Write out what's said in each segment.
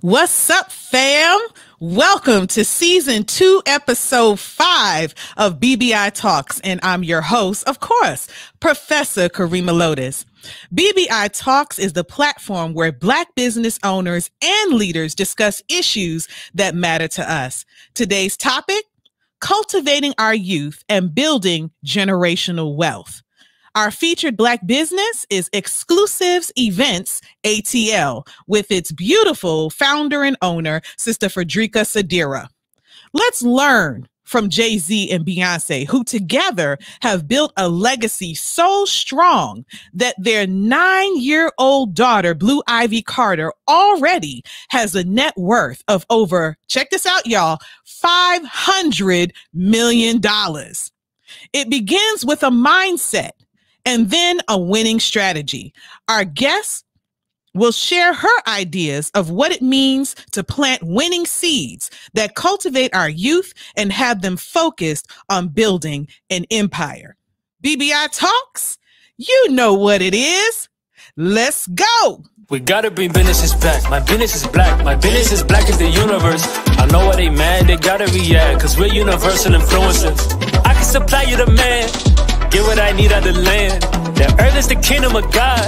What's up, fam? Welcome to season 2, episode 5 of BBI Talks. And I'm your host, of course, Professor KARRIEMAH LOTUS. BBI Talks is the platform where Black business owners and leaders discuss issues that matter to us. Today's topic, cultivating our youth and building generational wealth. Our featured Black business is XCLUSIVES Events, ATL, with its beautiful founder and owner, Sister FREDRIKA SADIRA. Let's learn from Jay-Z and Beyonce, who together have built a legacy so strong that their 9-year-old daughter, Blue Ivy Carter, already has a net worth of over, check this out, y'all, $500 million. It begins with a mindset and then a winning strategy. Our guest will share her ideas of what it means to plant winning seeds that cultivate our youth and have them focused on building an empire. BBI Talks, you know what it is. Let's go. We gotta bring businesses back. My business is black. My business is black as the universe. I know why they mad, they gotta react, cause we're universal influencers. I can supply you the man, get what I need out the land. The earth is the kingdom of God.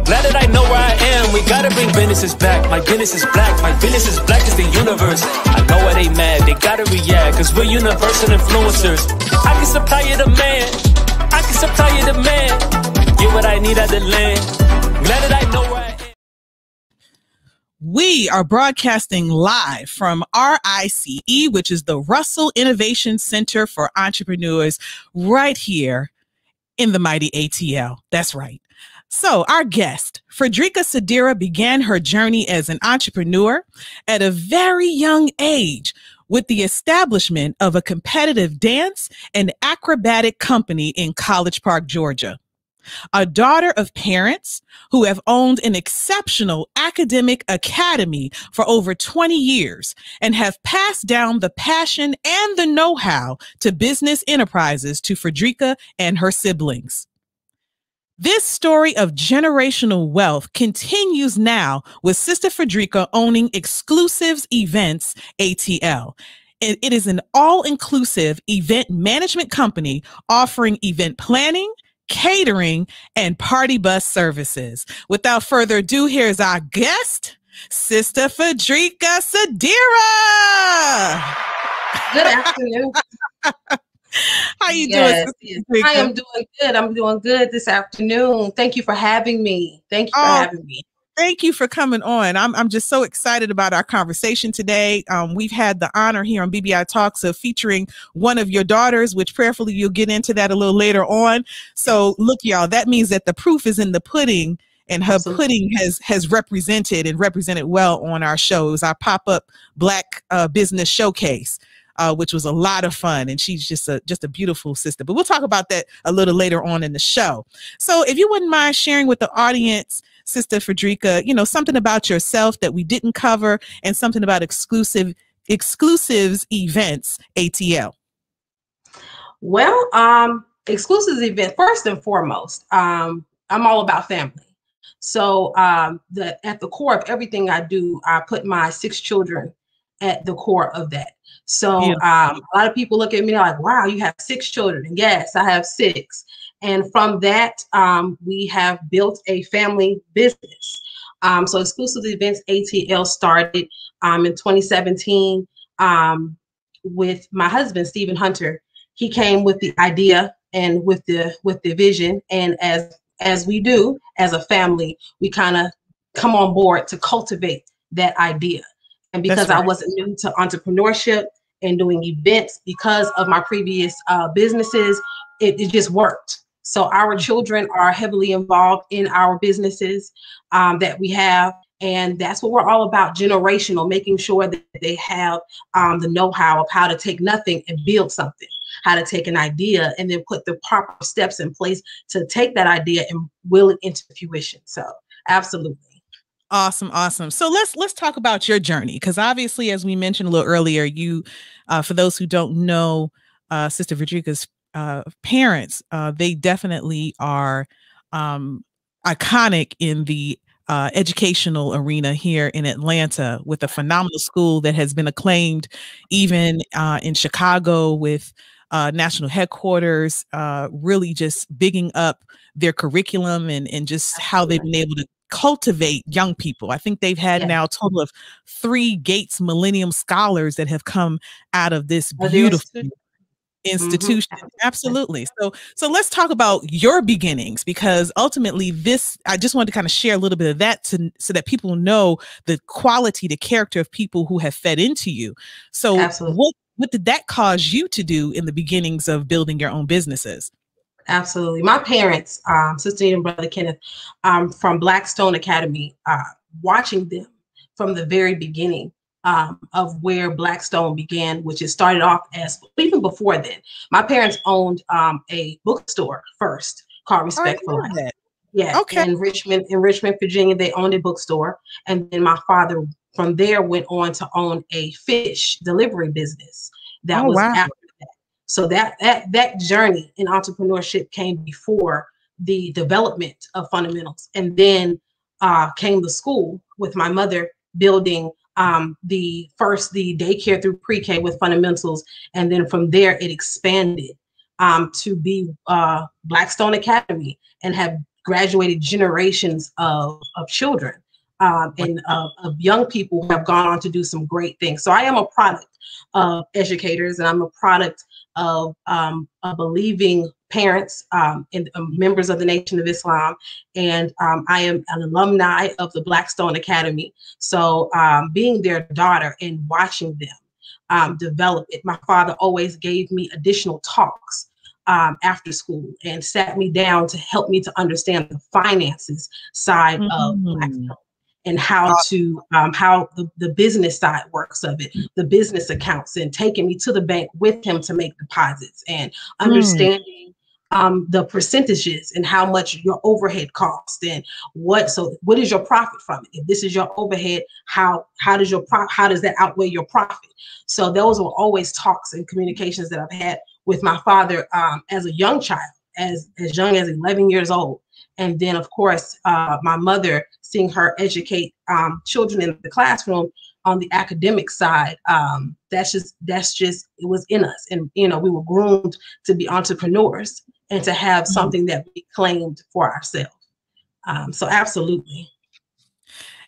Glad that I know where I am. We gotta bring businesses back. My business is black. My business is black as the universe. I know why they mad, they gotta react, cause we're universal influencers. I can supply you the man, I can supply you the man, get what I need out the land. Glad that I know where I am. We are broadcasting live from RICE, which is the Russell Innovation Center for Entrepreneurs, right here in the mighty ATL. That's right. So our guest, FREDRIKA SADIRA, began her journey as an entrepreneur at a very young age with the establishment of a competitive dance and acrobatic company in College Park, Georgia. A daughter of parents who have owned an exceptional academic academy for over 20 years and have passed down the passion and the know-how to business enterprises to FREDRIKA and her siblings. This story of generational wealth continues now with Sister FREDRIKA owning XCLUSIVES Events, ATL. It is an all-inclusive event management company offering event planning, catering, and party bus services. Without further ado, here's our guest, Sister FREDRIKA SADIRA. Good afternoon. How you doing? Yes. I am doing good. I'm doing good this afternoon. Thank you for having me. Thank you for having me. Thank you for coming on. I'm just so excited about our conversation today. We've had the honor here on BBI Talks of featuring one of your daughters, which prayerfully you'll get into that a little later on. So look, y'all, that means that the proof is in the pudding, and her pudding has represented well on our shows, our pop-up Black business showcase. Which was a lot of fun, and she's just a beautiful sister. But we'll talk about that a little later on in the show. So if you wouldn't mind sharing with the audience, Sister FREDRIKA, something about yourself that we didn't cover, and something about XCLUSIVES Events, ATL. Well, XCLUSIVES Event, first and foremost, I'm all about family. So at the core of everything I do, I put my 6 children at the core of that. So a lot of people look at me like, wow, you have 6 children. And yes, I have 6. And from that, we have built a family business. So XCLUSIVES Events ATL started in 2017 with my husband, Stephen Hunter. He came with the idea and with the vision. And as we do as a family, we kind of come on board to cultivate that idea. And because I wasn't new to entrepreneurship and doing events, because of my previous businesses, it just worked. So our children are heavily involved in our businesses that we have. And that's what we're all about, generational, making sure that they have the know-how of how to take nothing and build something, how to take an idea and then put the proper steps in place to take that idea and will it into fruition. So absolutely. Awesome. Awesome. So let's talk about your journey, because obviously, as we mentioned a little earlier, you, for those who don't know, Sister FREDRIKA's parents, they definitely are iconic in the educational arena here in Atlanta with a phenomenal school that has been acclaimed even in Chicago with national headquarters, really just bigging up their curriculum and just how they've been able to cultivate young people. I think they've had now a total of 3 Gates Millennium Scholars that have come out of this beautiful institution. Absolutely. So let's talk about your beginnings, because ultimately I just wanted to kind of share a little bit of that so that people know the quality, the character of people who have fed into you. So what did that cause you to do in the beginnings of building your own businesses? Absolutely. My parents, Sister and Brother Kenneth, from Blackstone Academy, watching them from the very beginning of where Blackstone began, which it started off as, even before then, my parents owned a bookstore first called Respect for Life. Yeah, in Richmond, Virginia, they owned a bookstore. And then my father from there went on to own a fish delivery business that was after that. So that journey in entrepreneurship came before the development of fundamentals. And then came the school with my mother building the daycare through pre-K with fundamentals. And then from there, it expanded to be Blackstone Academy and have graduated generations of children and of young people who have gone on to do some great things. So I am a product of educators, and I'm a product of believing parents and members of the Nation of Islam. And I am an alumni of the Blackstone Academy. So being their daughter and watching them develop it, my father always gave me additional talks after school and sat me down to help me to understand the finances side of Blackstone and how to how the business side works of it, the business accounts, and taking me to the bank with him to make deposits and understanding the percentages and how much your overhead costs and what is your profit from it? If this is your overhead, how does that outweigh your profit? So those were always talks and communications that I've had with my father as a young child, as young as 11 years old. And then, of course, my mother, seeing her educate children in the classroom on the academic side, that's just it was in us. And, we were groomed to be entrepreneurs and to have something that we claimed for ourselves. So absolutely.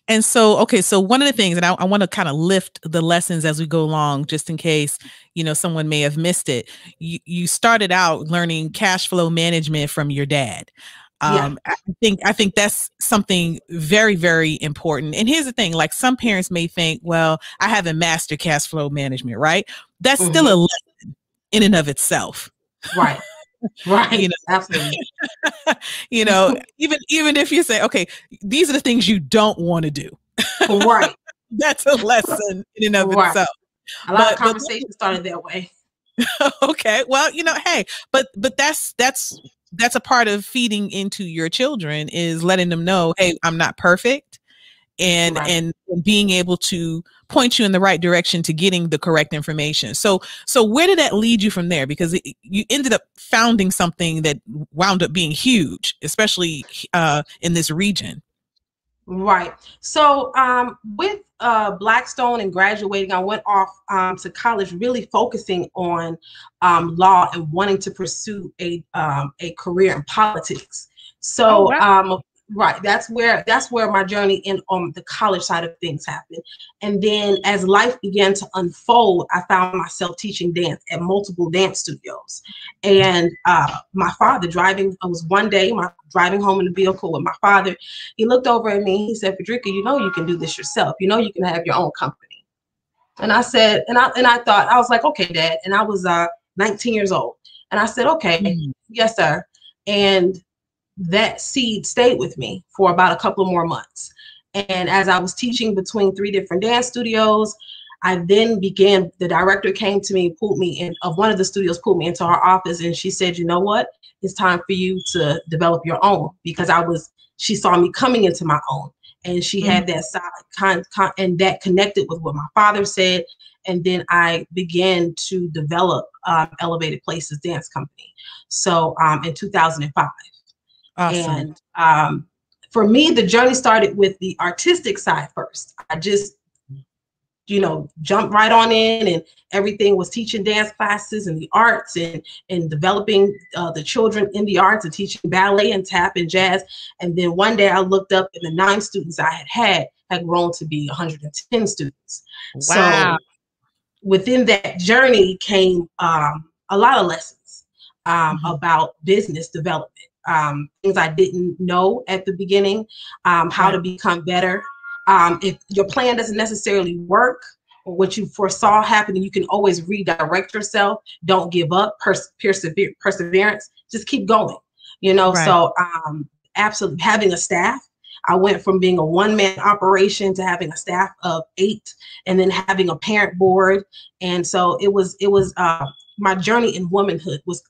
And so, okay, so one of the things, and I want to kind of lift the lessons as we go along, just in case, someone may have missed it. You started out learning cash flow management from your dad. I think that's something very, very important. And here's the thing, like some parents may think, well, I haven't mastered cash flow management, right? That's still a lesson in and of itself. Right. Right. Absolutely. Even if you say, okay, these are the things you don't want to do. Right. That's a lesson in and of itself. A lot of conversations started that way. Okay. Well, hey, but that's a part of feeding into your children, is letting them know, hey, I'm not perfect, and being able to point you in the right direction to getting the correct information. So where did that lead you from there? Because you ended up founding something that wound up being huge, especially in this region. Right. So with Blackstone and graduating, I went off to college, really focusing on law and wanting to pursue a career in politics. So right, that's where my journey in on the college side of things happened. And then as life began to unfold, I found myself teaching dance at multiple dance studios. And my father driving home in the vehicle with my father, he looked over at me, he said, "Fredrika, you can do this yourself. You can have your own company." And I said, and I thought, I was like, "Okay, Dad." And I was 19 years old. And I said, "Okay, yes, sir." And that seed stayed with me for about a couple more months. And as I was teaching between 3 different dance studios, I then the director came to me, of one of the studios, pulled me into her office, and she said, "You know what? It's time for you to develop your own," because she saw me coming into my own, and she had that side and that connected with what my father said. And then I began to develop Elevated Places Dance Company. So in 2005. Awesome. And for me, the journey started with the artistic side first. I just, jumped right on in, and everything was teaching dance classes and the arts, and developing the children in the arts and teaching ballet and tap and jazz. And then one day I looked up, and the 9 students I had grown to be 110 students. Wow. So within that journey came a lot of lessons about business development, things I didn't know at the beginning, how to become better. If your plan doesn't necessarily work, or what you foresaw happening, you can always redirect yourself. Don't give up. Perseverance. Just keep going. Right. So absolutely having a staff. I went from being a one-man operation to having a staff of 8, and then having a parent board. And so it was my journey in womanhood was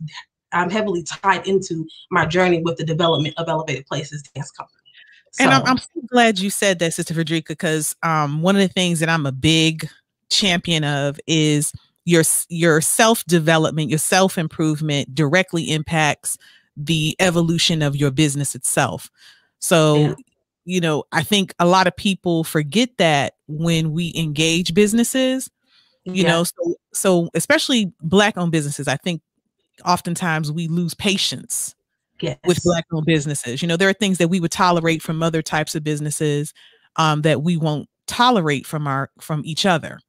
heavily tied into my journey with the development of Elevated Places Dance Company. And I'm so glad you said that, Sister Fredrika, because one of the things that I'm a big champion of is your self-development, your self-improvement directly impacts the evolution of your business itself. So, I think a lot of people forget that when we engage businesses, so especially Black-owned businesses, I think oftentimes we lose patience. Yes. With Black-owned businesses. There are things that we would tolerate from other types of businesses that we won't tolerate from each other.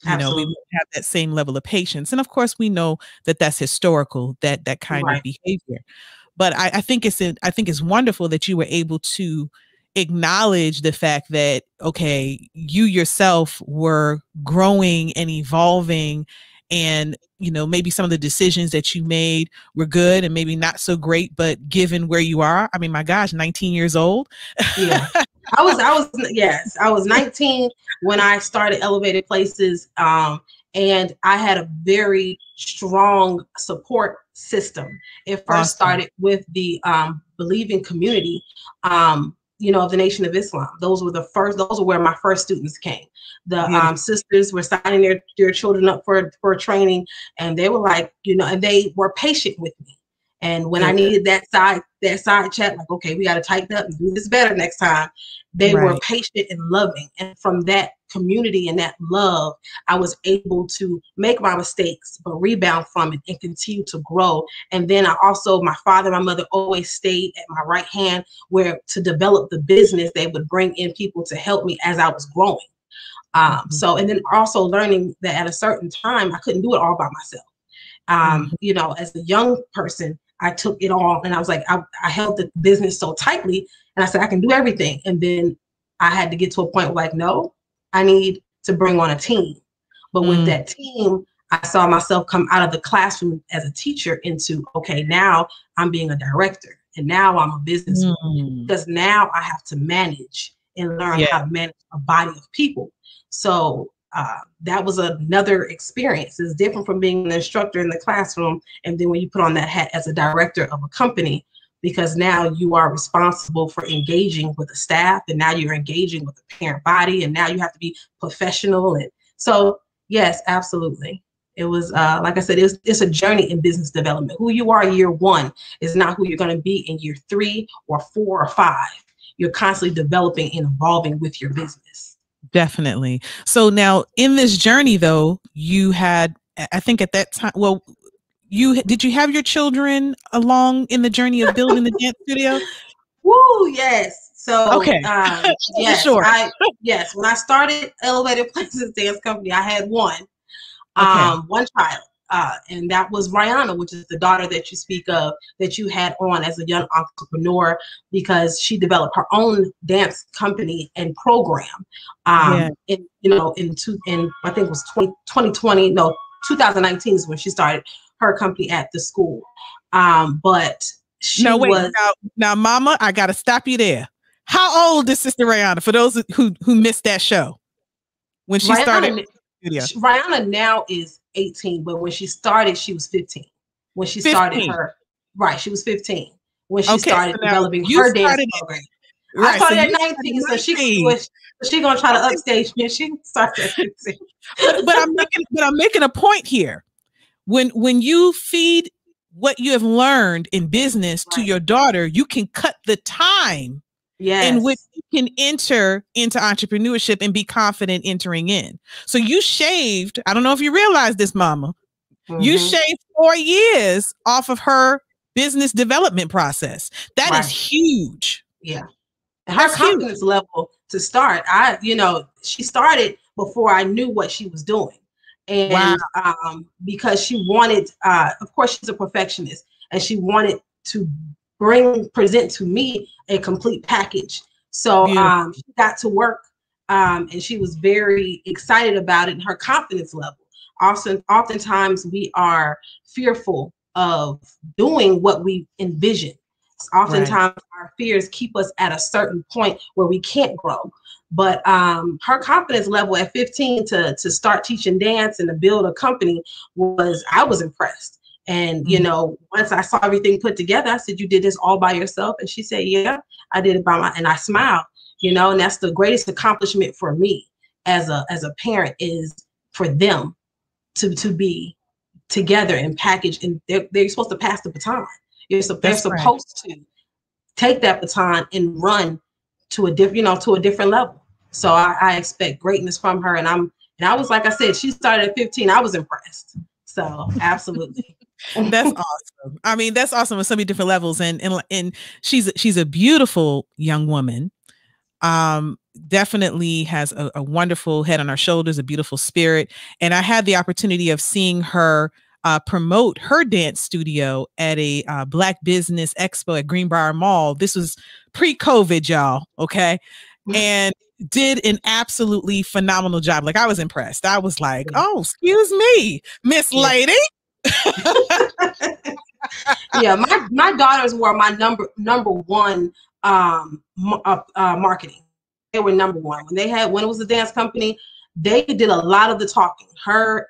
Absolutely. We won't have that same level of patience. And of course, we know that that's historical, that kind of behavior. But I think it's wonderful that you were able to acknowledge the fact that, okay, you yourself were growing and evolving, and maybe some of the decisions that you made were good and maybe not so great, but given where you are, I mean, my gosh, 19 years old. Yeah, I was 19 when I started Elevated Places, and I had a very strong support system. It first started with the believing community, of the Nation of Islam. Those were where my first students came. The sisters were signing their children up for training, and they were like, and they were patient with me. And when I needed that side chat, like, okay, we got to tighten up and do this better next time, they were patient and loving. And from that community and that love, I was able to make my mistakes, but rebound from it and continue to grow. And then my father, my mother always stayed at my right hand, where to develop the business, they would bring in people to help me as I was growing. And then also learning that at a certain time, I couldn't do it all by myself. As a young person, I took it all, and I was like, I held the business so tightly, and I said, I can do everything. And then I had to get to a point where, like, no, I need to bring on a team. But with that team, I saw myself come out of the classroom as a teacher into, okay, now I'm being a director, and now I'm a businesswoman, because now I have to manage and learn how to manage a body of people. So that was another experience. It's different from being an instructor in the classroom, and then when you put on that hat as a director of a company, because now you are responsible for engaging with the staff, and now you're engaging with the parent body, and now you have to be professional. And so, yes, absolutely. It was, like I said, it's a journey in business development. Who you are year 1 is not who you're going to be in year 3 or 4 or 5. You're constantly developing and evolving with your business. Definitely. So now in this journey, though, you had, I think at that time, well, did you have your children along in the journey of building the dance studio? Woo, yes. So, okay. Yes, sure. When I started Elevated Places Dance Company, I had one child. And that was Rihanna, which is the daughter that you speak of, that you had on as a young entrepreneur, because she developed her own dance company and program. I think it was 2019 is when she started her company at the school. But she now, Mama, I got to stop you there. How old is Sister Rihanna? For those who missed that show, when she started. Rihanna now is 18, but when she started, she was 15. When she started she was 15 when she started developing her dance program. I started at 19, so she gonna try to upstage me. She started at 15. but I'm making a point here. When you feed what you have learned in business to your daughter, you can cut the time in which Yes. you can enter into entrepreneurship and be confident entering in. So you shaved, I don't know if you realize this, mama, you shaved 4 years off of her business development process. That is Right. huge. Yeah. And her That's huge. confidence level to start, she started before I knew what she was doing. And because she wanted, of course, she's a perfectionist, and she wanted to present to me a complete package. So she got to work, and she was very excited about it. And her confidence level. Oftentimes we are fearful of doing what we envision. Oftentimes our fears keep us at a certain point where we can't grow. But her confidence level at 15 to start teaching dance and to build a company I was impressed. And, once I saw everything put together, I said, "You did this all by yourself?" And she said, "Yeah, I did it and I smiled, and that's the greatest accomplishment for me as a parent, is for them to be together and packaged, and they're supposed to pass the baton. They're supposed to take that baton and run to a different level. So I expect greatness from her, and I was, like I said, she started at 15. I was impressed. So absolutely. That's awesome. I mean, that's awesome on so many different levels, and she's a beautiful young woman. Definitely has a wonderful head on her shoulders, a beautiful spirit. And I had the opportunity of seeing her promote her dance studio at a Black Business Expo at Greenbrier Mall. This was pre-COVID, y'all. Okay. And did an absolutely phenomenal job. Like, I was impressed. I was like, "Oh, excuse me, Miss Lady." Yeah, my daughters were my number one marketing. They were number one. When it was a dance company, they did a lot of the talking.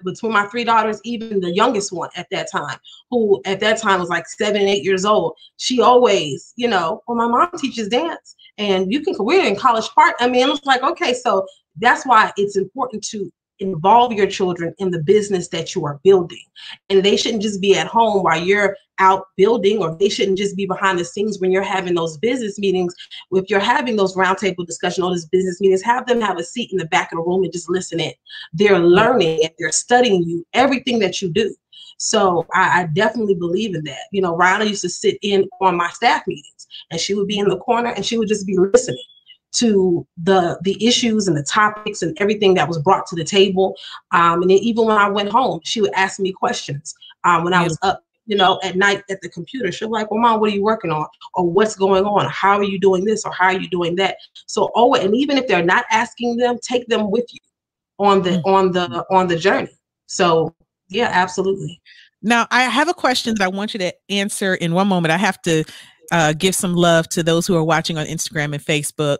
Between my 3 daughters, even the youngest one at that time, who at that time was like 7 and 8 years old, she always, "Well, my mom teaches dance, and we're in College Park." I mean, it was like, okay, so that's why it's important to involve your children in the business that you are building. And they shouldn't just be at home while you're out building, or they shouldn't just be behind the scenes when you're having those business meetings. If you're having those roundtable discussion, all those business meetings, have them have a seat in the back of the room and just listen in. They're learning and they're studying you, everything that you do. So I definitely believe in that. Ryana used to sit in on my staff meetings, and she would be in the corner and she would just be listening to the issues and the topics and everything that was brought to the table. And then even when I went home, she would ask me questions. When I was up, at night at the computer, she'll be like, "Well, Mom, what are you working on? Or what's going on? How are you doing this? Or how are you doing that?" So, and even if they're not asking them, take them with you on the journey. So yeah, absolutely. Now, I have a question that I want you to answer in one moment. I have to give some love to those who are watching on Instagram and Facebook.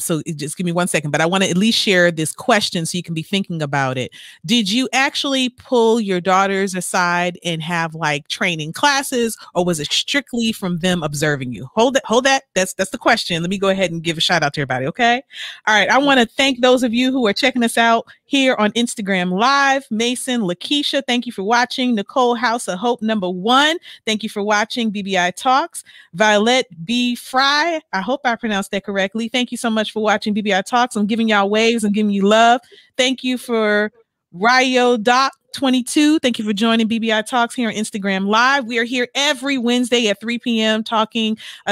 So just give me 1 second, but I want to at least share this question so you can be thinking about it. Did you actually pull your daughters aside and have like training classes, or was it strictly from them observing you? Hold that. That's the question. Let me go ahead and give a shout out to everybody. Okay. All right. I want to thank those of you who are checking us out here on Instagram Live. Mason, Lakeisha, thank you for watching. Nicole House of Hope #1, thank you for watching BBI Talks. Violet B. Fry, I hope I pronounced that correctly. Thank you so much for watching BBI Talks. I'm giving y'all waves. I'm giving you love. Thank you for Ryo Doc 22. Thank you for joining BBI Talks here on Instagram Live. We are here every Wednesday at 3 p.m.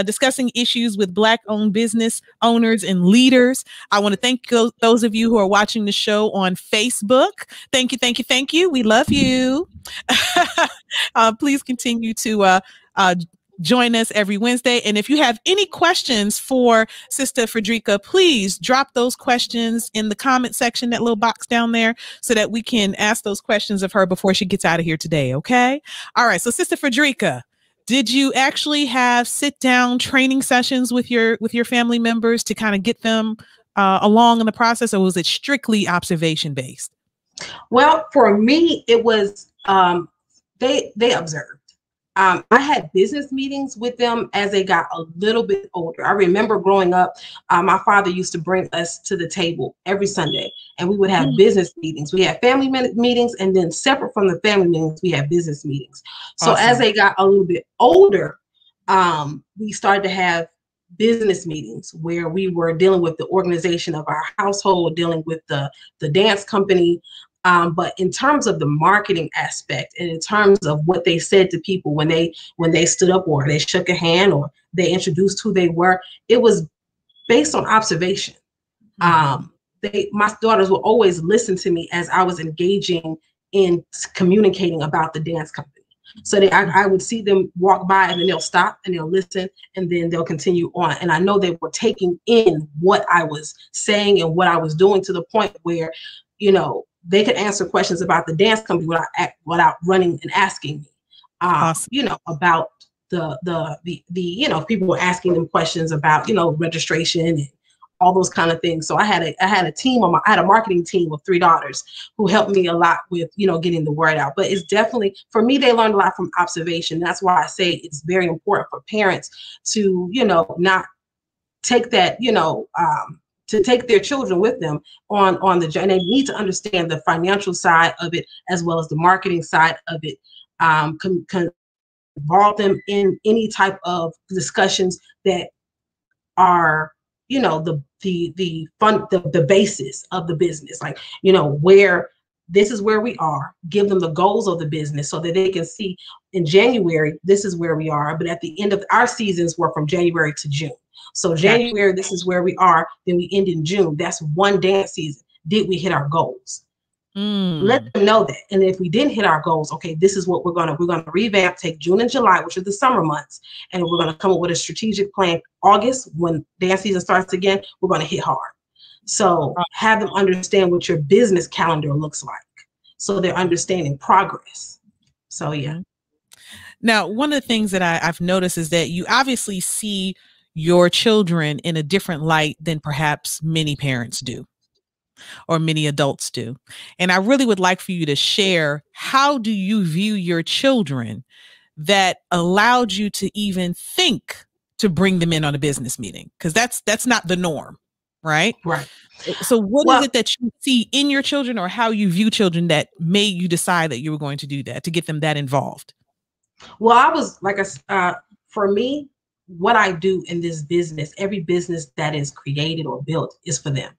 discussing issues with Black-owned business owners and leaders. I want to thank those of you who are watching the show on Facebook. Thank you, thank you, thank you. We love you. Please continue to join us every Wednesday. And if you have any questions for Sister Fredrika, please drop those questions in the comment section, that little box down there, so that we can ask those questions of her before she gets out of here today. Okay. All right. So Sister Fredrika, did you actually have sit down training sessions with your family members to kind of get them along in the process, or was it strictly observation based? Well, for me, it was they observed. I had business meetings with them as they got a little bit older. I remember growing up, my father used to bring us to the table every Sunday, and we would have business meetings. We had family meetings, and then separate from the family meetings, we had business meetings. So awesome. As they got a little bit older, we started to have business meetings where we were dealing with the organization of our household, dealing with the dance company. But in terms of the marketing aspect and in terms of what they said to people when they stood up or they shook a hand or they introduced who they were, it was based on observation. My daughters would always listen to me as I was engaging in communicating about the dance company. So I would see them walk by and then they'll stop and they'll listen and then they'll continue on. And I know they were taking in what I was saying and what I was doing to the point where, you know, they could answer questions about the dance company without running and asking me, Awesome. you know, about the you know, people were asking them questions about, you know, registration and all those kind of things. So I had a team I had a marketing team of 3 daughters who helped me a lot with, you know, getting the word out. But it's definitely, for me, they learned a lot from observation. That's why I say it's very important for parents to, you know, not take that, you know, to take their children with them on the journey. They need to understand the financial side of it as well as the marketing side of it. Involve them in any type of discussions that are, you know, the basis of the business, like, you know, where this is where we are, give them the goals of the business so that they can see in January, this is where we are. But at the end of our seasons were from January to June. So January, this is where we are. Then we end in June. That's one dance season. Did we hit our goals? Let them know that. And if we didn't hit our goals, okay, this is what we're gonna revamp, take June and July, which are the summer months, and we're gonna come up with a strategic plan. August, when dance season starts again, we're gonna hit hard. So have them understand what your business calendar looks like, so they're understanding progress. So yeah. Now, one of the things that I've noticed is that you obviously see your children in a different light than perhaps many parents do, or many adults do. And I really would like for you to share, how do you view your children that allowed you to even think to bring them in on a business meeting? Because that's not the norm, right? Right. So what is it that you see in your children, or how you view children, that made you decide that you were going to do that, to get them that involved? Well, I was like, for me, what I do in this business, every business that is created or built is for them.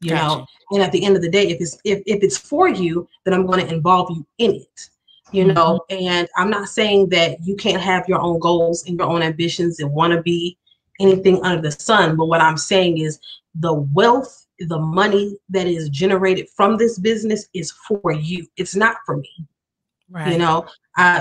You know, and at the end of the day, if it's for you, then I'm going to involve you in it, you know. And I'm not saying that you can't have your own goals and your own ambitions and want to be anything under the sun. But what I'm saying is the wealth, the money that is generated from this business is for you. It's not for me. Right.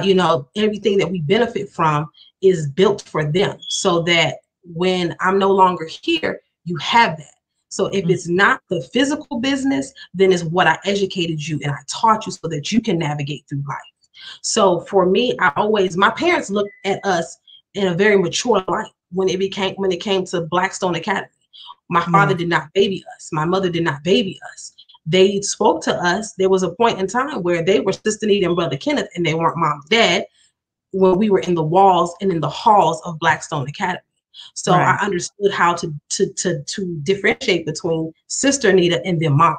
You know, everything that we benefit from is built for them, so that when I'm no longer here, you have that. So if it's not the physical business, then it's what I educated you and I taught you so that you can navigate through life. So for me, my parents looked at us in a very mature light when it came to Blackstone Academy. My father did not baby us. My mother did not baby us. They spoke to us. There was a point in time where they were Sister Nita and Brother Kenneth, and they weren't mom and dad when we were in the walls and in the halls of Blackstone Academy. So I understood how to differentiate between Sister Nita and then mom,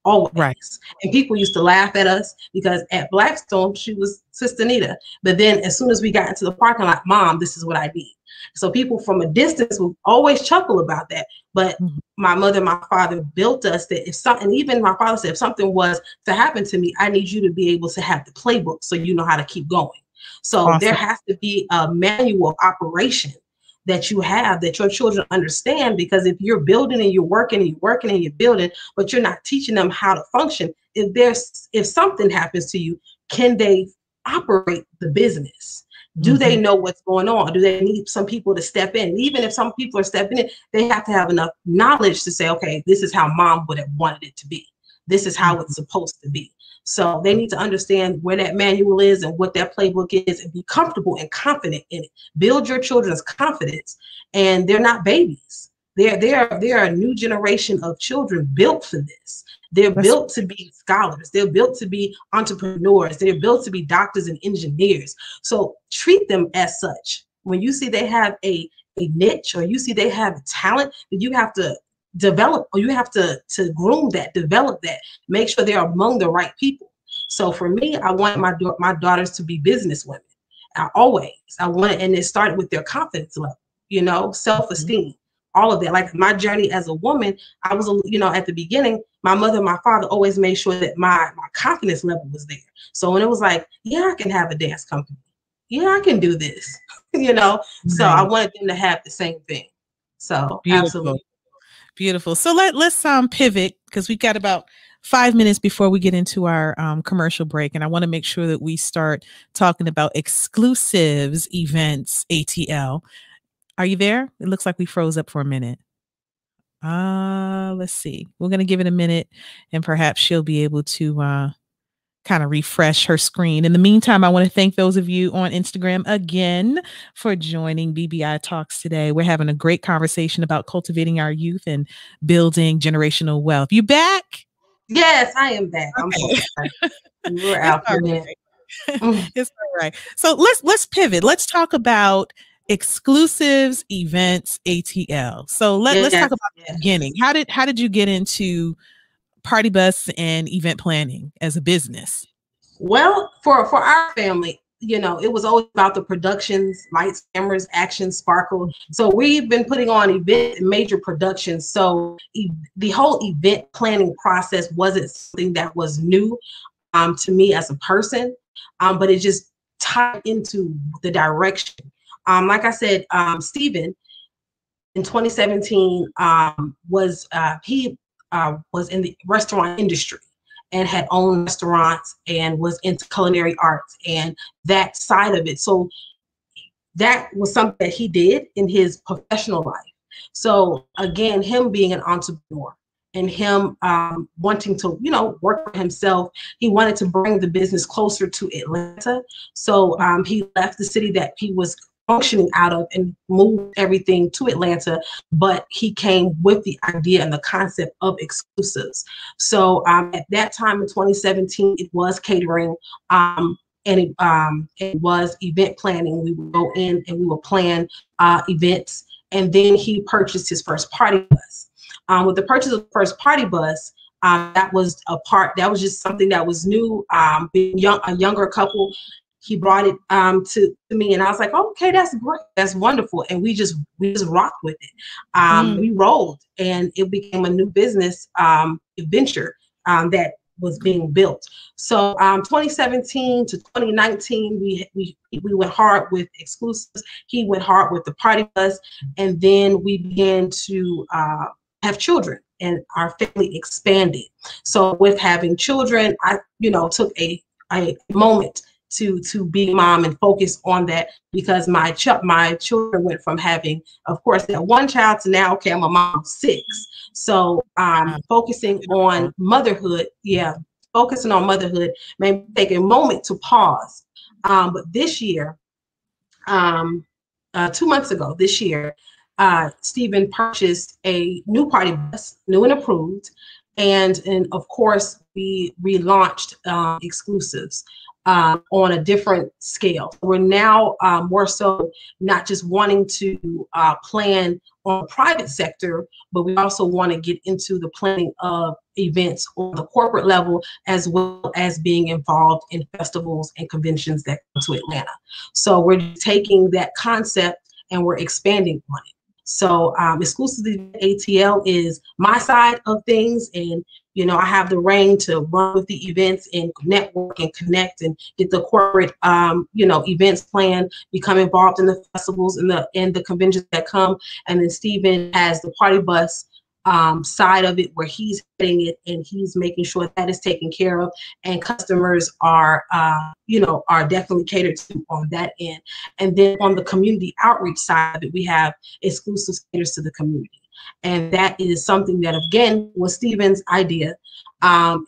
always. Right. And people used to laugh at us because at Blackstone, she was Sister Nita. But then as soon as we got into the parking lot, Mom, this is what I need. So people from a distance would always chuckle about that. But my mother and my father built us that if something, and even my father said, if something was to happen to me, I need you to be able to have the playbook so you know how to keep going. So there has to be a manual of operation that you have, that your children understand, because if you're building and you're working and you're working and you're building, but you're not teaching them how to function, if something happens to you, can they operate the business? Do they know what's going on? Do they need some people to step in? Even if some people are stepping in, they have to have enough knowledge to say, okay, this is how mom would have wanted it to be. This is how it's supposed to be. So they need to understand where that manual is and what that playbook is, and be comfortable and confident in it. Build your children's confidence. And they're not babies. They're a new generation of children built for this. They're built to be scholars. They're built to be entrepreneurs. They're built to be doctors and engineers. So treat them as such. When you see they have a niche, or you see they have a talent, that you have to develop, or you have to groom that, develop that, make sure they're among the right people. So for me, I want my daughters to be business women. I want it, and it started with their confidence level. you know, self-esteem, all of that. Like my journey as a woman, I was, you know, at the beginning, my mother and my father always made sure that my confidence level was there. So when it was like, yeah, I can have a dance company. Yeah, I can do this, you know? So I wanted them to have the same thing. So Beautiful. absolutely. Beautiful. So let's pivot, because we've got about 5 minutes before we get into our commercial break, and I want to make sure that we start talking about exclusives events, ATL. Are you there? It looks like we froze up for a minute. Let's see. We're going to give it a minute, and perhaps she'll be able to kind of refresh her screen. In the meantime, I want to thank those of you on Instagram again for joining BBI Talks today. We're having a great conversation about cultivating our youth and building generational wealth. You back? Yes, I am back. Okay. I'm so sorry. We were out for a minute. It's all right. So let's pivot. Let's talk about exclusives, events, ATL. So let's talk about the beginning. How did you get into party bus and event planning as a business? Well, for our family, you know, it was always about the productions, lights, cameras, action, sparkle. So we've been putting on major productions. So the whole event planning process wasn't something that was new to me as a person, but it just tied into the direction. Like I said, Stephen in 2017 was in the restaurant industry and had owned restaurants and was into culinary arts and that side of it. So that was something that he did in his professional life. So again, him being an entrepreneur and him wanting to, you know, work for himself, he wanted to bring the business closer to Atlanta. So he left the city that he was functioning out of and moved everything to Atlanta, but he came with the idea and the concept of exclusives. So at that time in 2017, it was catering and it was event planning. We would go in and we would plan events, and then he purchased his first party bus. With the purchase of the first party bus, that was just something that was new. Being a younger couple, he brought it to me, and I was like, oh, okay, that's great, that's wonderful, and we just rocked with it. We rolled, and it became a new business venture that was being built. So 2017 to 2019, we went hard with exclusives. He went hard with the party bus, and then we began to have children, and our family expanded. So with having children, I, you know, took a moment to be a mom and focus on that, because my children went from having, of course, that one child to now, okay, I'm a mom of 6. So focusing on motherhood, focusing on motherhood, maybe take a moment to pause. But this year, 2 months ago, this year, Stephen purchased a new party bus, new and approved, and of course we relaunched exclusives on a different scale. We're now more so not just wanting to plan on the private sector, but we also want to get into the planning of events on the corporate level, as well as being involved in festivals and conventions that come to Atlanta. So we're taking that concept and we're expanding on it. So exclusively ATL is my side of things, and you know, I have the reign to run with the events and network and connect and get the corporate you know, events planned, become involved in the festivals and the conventions that come. And then Stephen has the party bus side of it, where he's getting it and he's making sure that is taken care of, and customers are you know, are definitely catered to on that end. And then on the community outreach side of it, we have exclusive caters to the community, and that is something that again was Stephen's idea.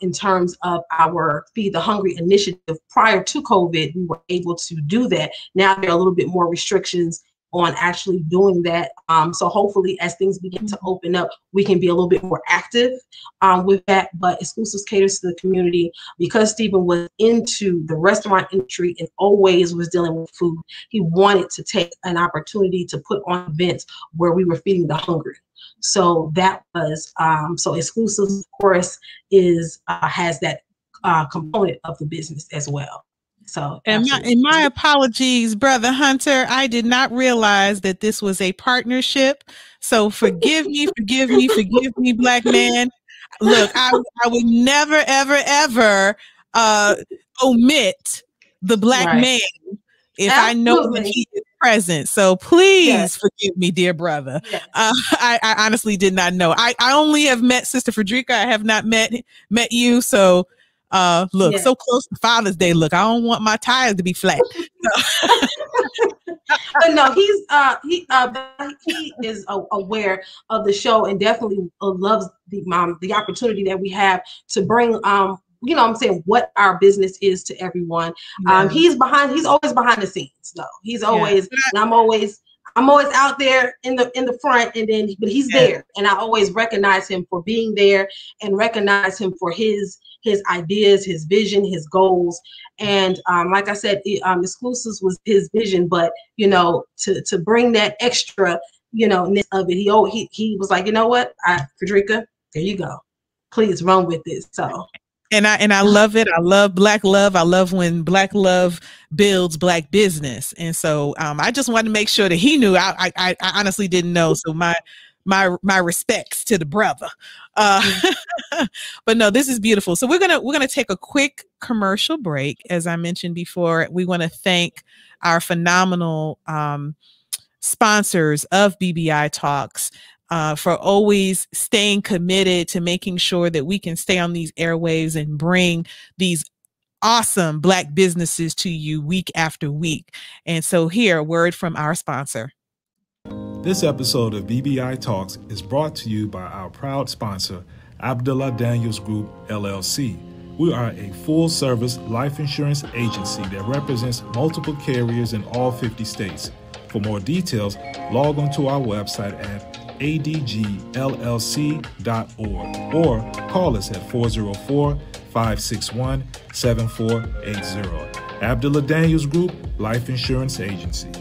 In terms of our Feed the Hungry initiative prior to COVID, we were able to do that. Now there are a little bit more restrictions on actually doing that. So hopefully as things begin to open up, we can be a little bit more active with that. But exclusives caters to the community, because Stephen was into the restaurant industry and always was dealing with food. He wanted to take an opportunity to put on events where we were feeding the hungry. So that was, so exclusives, of course, is has that component of the business as well. So And absolutely. my apologies, Brother Hunter. I did not realize that this was a partnership. So forgive me, forgive me, forgive me, black man. Look, I would never, ever, ever omit the black Right. man if I know that Absolutely. he is present. So Yes. please forgive me, dear brother. Yes. I honestly did not know. I only have met Sister Fredrika. I have not met you. So look, Yes. so close to Father's Day. Look, I don't want my tires to be flat. But no, he is aware of the show and definitely loves the opportunity that we have to bring you know what I'm saying, what our business is to everyone. Yeah. He's always behind the scenes though. He's always, and I'm always out there in the front, and then but he's there, and I always recognize him for being there and recognize him for his ideas, his vision, his goals. And like I said, Exclusives was his vision, but you know, to bring that extra, you know, of it, he was like, you know what, Fredrika, there you go, please run with this. So and I love it. I love Black love. I love when Black love builds Black business. And so I just wanted to make sure that he knew. I honestly didn't know. So my respects to the brother. But no, this is beautiful. So we're gonna take a quick commercial break. As I mentioned before, we want to thank our phenomenal sponsors of BBI Talks. For always staying committed to making sure that we can stay on these airwaves and bring these awesome Black businesses to you week after week. And so here, a word from our sponsor. This episode of BBI Talks is brought to you by our proud sponsor, Abdullah Daniels Group, LLC. We are a full-service life insurance agency that represents multiple carriers in all 50 states. For more details, log on to our website at adgllc.org or call us at 404-561-7480. Abdullah Daniels Group, Life Insurance Agency.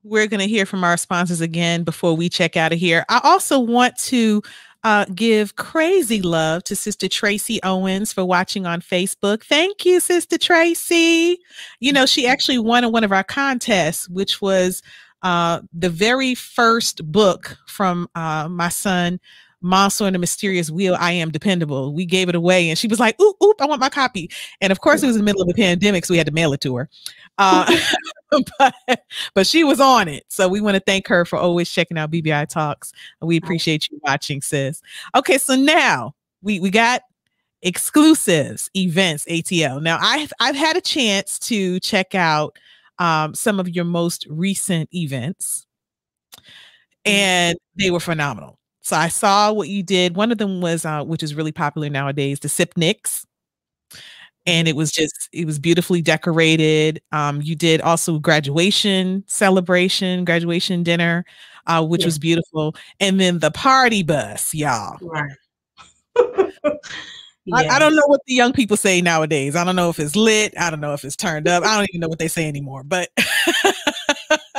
We're going to hear from our sponsors again before we check out of here. I also want to give crazy love to Sister Tracy Owens for watching on Facebook. Thank you, Sister Tracy. You know, she actually won one of our contests, which was the very first book from my son, Monster and the Mysterious Wheel, I Am Dependable. We gave it away and she was like, oop, I want my copy. And of course it was in the middle of a pandemic, so we had to mail it to her. But she was on it. So we want to thank her for always checking out BBI Talks. We appreciate you watching, sis. Okay, so now we got exclusives, events, ATL. Now I've had a chance to check out some of your most recent events, and they were phenomenal. So I saw what you did. One of them was, which is really popular nowadays, the SIPNICs. And it was beautifully decorated. You did also graduation celebration, graduation dinner, which was beautiful. And then the party bus, y'all. Right. I don't know what the young people say nowadays. I don't know if it's lit. I don't know if it's turned up. I don't even know what they say anymore. But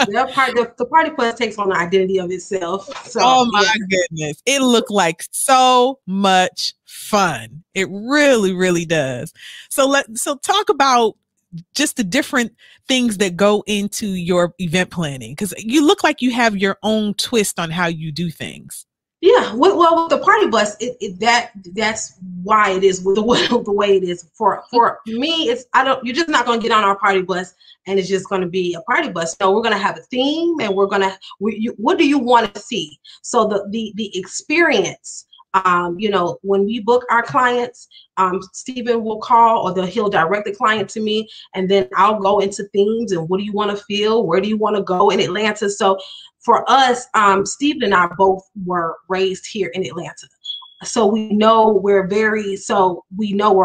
the party bus takes on the identity of itself. So, oh my goodness. It looked like so much fun. It really, really does. So talk about just the different things that go into your event planning, because you look like you have your own twist on how you do things. Yeah, well, with the party bus, that's why it is the way it is. For me, you're just not going to get on our party bus and it's just going to be a party bus. So we're going to have a theme, and what do you want to see? So the experience. You know, when we book our clients, Stephen will call, or he'll direct the client to me, and then I'll go into themes and what do you want to feel? Where do you want to go in Atlanta? So for us, Stephen and I both were raised here in Atlanta. So we know where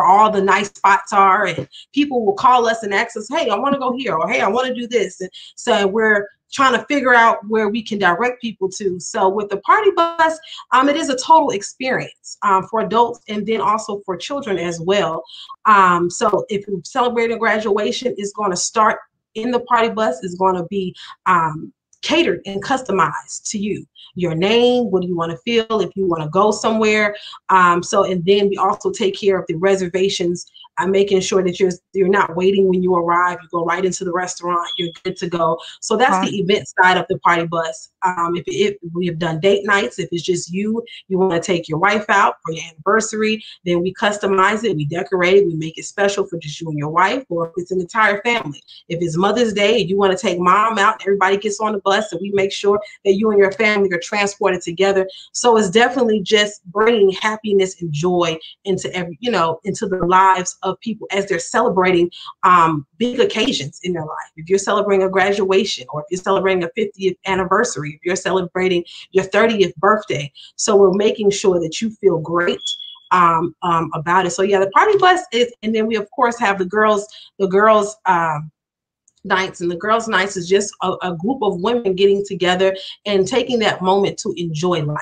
all the nice spots are, and people will call us and ask us, hey, I want to go here, or hey, I want to do this. And so we're trying to figure out where we can direct people to. So with the party bus, it is a total experience for adults and then also for children as well. So if you're celebrating graduation, it's going to start in the party bus. It's going to be catered and customized to you. Your name, what do you want to feel, if you want to go somewhere. And then we also take care of the reservations. I'm making sure that you're not waiting when you arrive. You go right into the restaurant. You're good to go. So that's the event side of the party bus. If we have done date nights, if it's just you want to take your wife out for your anniversary, then we customize it, we decorate it, we make it special for just you and your wife, or if it's an entire family. If it's Mother's Day and you want to take mom out, everybody gets on the bus, and we make sure that you and your family are transported together. So it's definitely just bringing happiness and joy into into the lives of people as they're celebrating big occasions in their life. If you're celebrating a graduation, or if you're celebrating a 50th anniversary, if you're celebrating your 30th birthday. So we're making sure that you feel great about it. So yeah, the party bus is, and then we of course have the girls nights, and the girls nights is just a group of women getting together and taking that moment to enjoy life.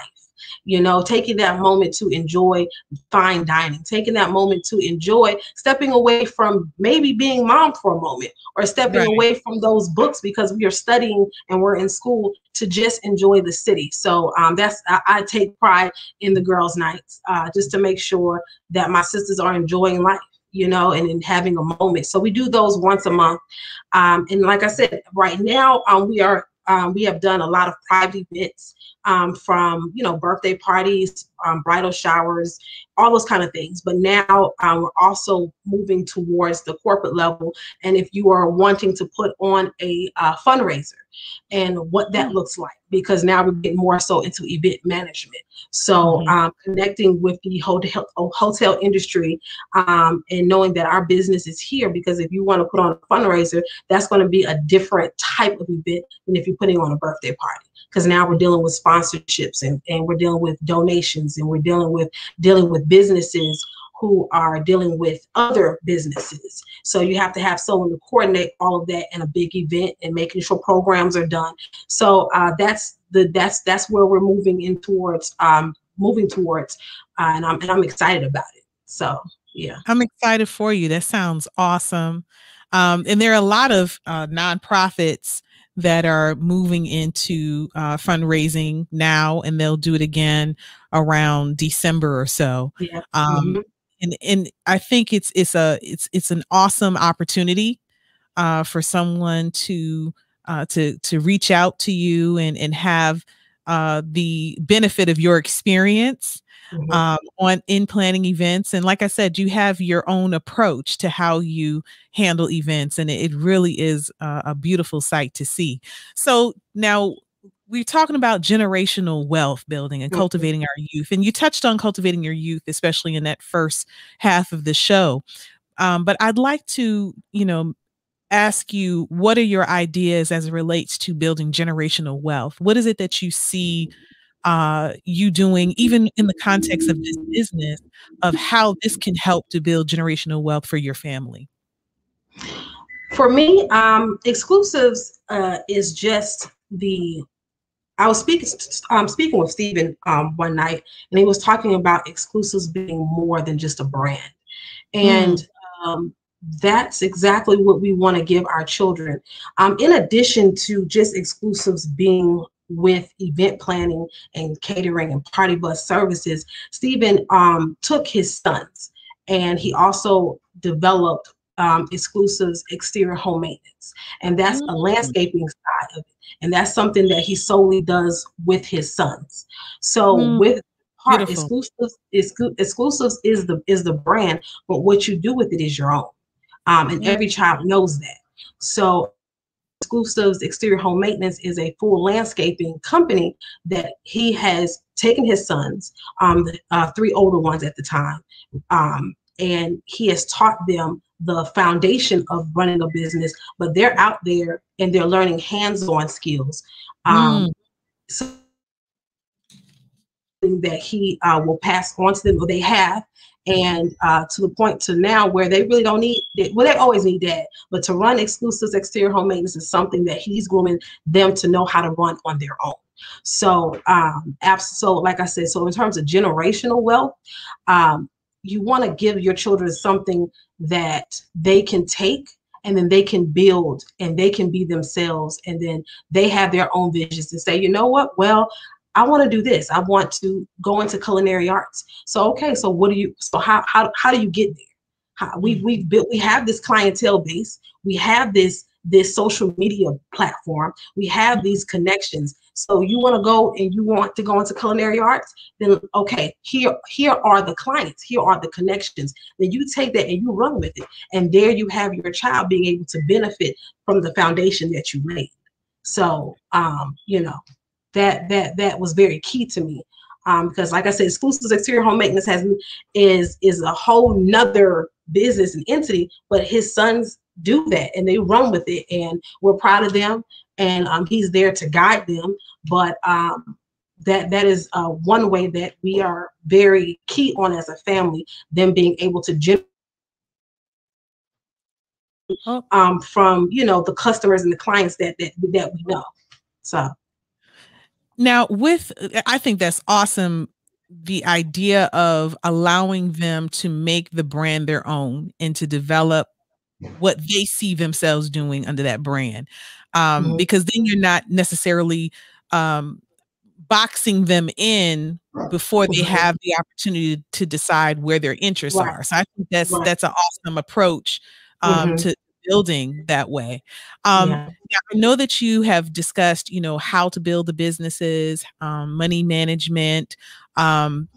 Taking that moment to enjoy fine dining, taking that moment to enjoy stepping away from maybe being mom for a moment, or stepping away from those books because we are studying and we're in school, to just enjoy the city. So I take pride in the girls' nights, just to make sure that my sisters are enjoying life, and in having a moment. So we do those once a month. And like I said, right now we have done a lot of private events, from birthday parties, bridal showers, all those kind of things. But now we're also moving towards the corporate level. And if you are wanting to put on a fundraiser, and what that looks like, because now we're getting more so into event management. So connecting with the hotel industry, and knowing that our business is here, because if you want to put on a fundraiser, that's going to be a different type of event than if you're putting on a birthday party. Because now we're dealing with sponsorships, and we're dealing with donations, and we're dealing with businesses who are dealing with other businesses. So you have to have someone to coordinate all of that in a big event, and making sure programs are done. So that's where we're moving towards, and I'm excited about it. So yeah, I'm excited for you. That sounds awesome. And there are a lot of nonprofits that are moving into fundraising now, and they'll do it again around December or so. Yeah. And I think it's an awesome opportunity for someone to reach out to you and have the benefit of your experience in planning events. And like I said, you have your own approach to how you handle events, and it really is a beautiful sight to see. So now we're talking about generational wealth building and cultivating our youth. And you touched on cultivating your youth, especially in that first half of the show. But I'd like to, ask you, what are your ideas as it relates to building generational wealth? What is it that you see you doing, even in the context of this business, of how this can help to build generational wealth for your family? For me, exclusives is just I was speaking with Stephen one night, and he was talking about exclusives being more than just a brand. And that's exactly what we want to give our children. In addition to just exclusives being with event planning and catering and party bus services, Stephen took his sons, and he also developed exclusives exterior home maintenance, and that's a landscaping side of it, and that's something that he solely does with his sons. So with exclusives is the brand, but what you do with it is your own, and every child knows that. So Exclusives Exterior Home Maintenance is a full landscaping company that he has taken his sons, 3 older ones at the time, and he has taught them the foundation of running a business, but they're out there and they're learning hands-on skills. So that he will pass on to them, or they have, and to the point to now where they really don't need, well, they always need dad, but to run Exclusives Exterior Home Maintenance is something that he's grooming them to know how to run on their own. So so like I said, so in terms of generational wealth, you want to give your children something that they can take and then they can build and they can be themselves, and then they have their own visions and say, you know what, well, I want to do this. I want to go into culinary arts. So, okay, so how do you get there? We've built, we have this clientele base. We have this social media platform. We have these connections. So you want to go and you want to go into culinary arts, then okay, here are the clients, here are the connections. Then you take that and you run with it. And there you have your child being able to benefit from the foundation that you laid. So you know, that was very key to me. Because like I said, Exclusives Exterior Home Maintenance is a whole nother business and entity, but his sons do that and they run with it, and we're proud of them, and he's there to guide them. But that is one way that we are very key on as a family, them being able to generate from, you know, the customers and the clients that we know. So now I think that's awesome, the idea of allowing them to make the brand their own and to develop what they see themselves doing under that brand. Because then you're not necessarily boxing them in before they have the opportunity to decide where their interests are. So I think that's an awesome approach to building that way. Now, I know that you have discussed, you know, how to build the businesses, money management,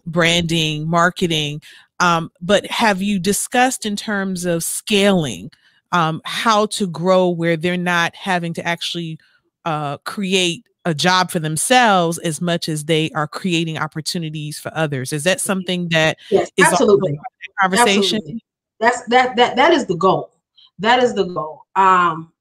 branding, marketing, but have you discussed in terms of scaling, how to grow where they're not having to actually create a job for themselves as much as they are creating opportunities for others? Is that something that is absolutely conversation? Absolutely. That is the goal. That is the goal.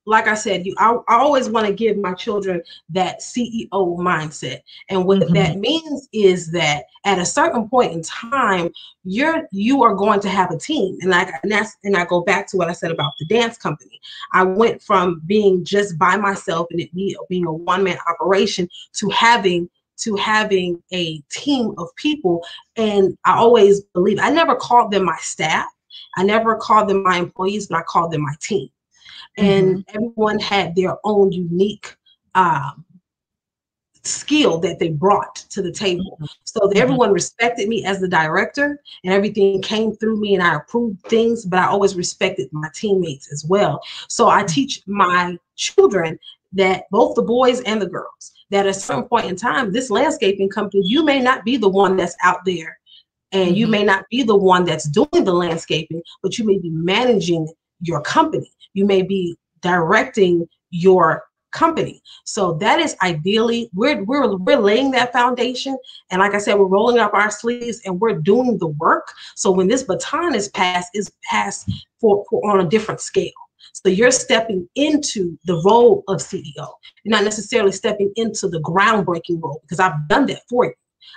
Like I said, I always want to give my children that CEO mindset. And what that means is that at a certain point in time, you are going to have a team. And I go back to what I said about the dance company. I went from being just by myself and it being a one-man operation to having a team of people. And I always believe, I never called them my staff. I never called them my employees, but I called them my team. And everyone had their own unique skill that they brought to the table. So everyone respected me as the director, and everything came through me, and I approved things, but I always respected my teammates as well. So I teach my children, that both the boys and the girls, that at a certain point in time, this landscaping company, you may not be the one that's out there, and you may not be the one that's doing the landscaping, but you may be managing your company. You may be directing your company. So that is ideally, we're laying that foundation. And like I said, we're rolling up our sleeves and we're doing the work. So when this baton is passed for on a different scale. So you're stepping into the role of CEO. You're not necessarily stepping into the groundbreaking role, because I've done that for you.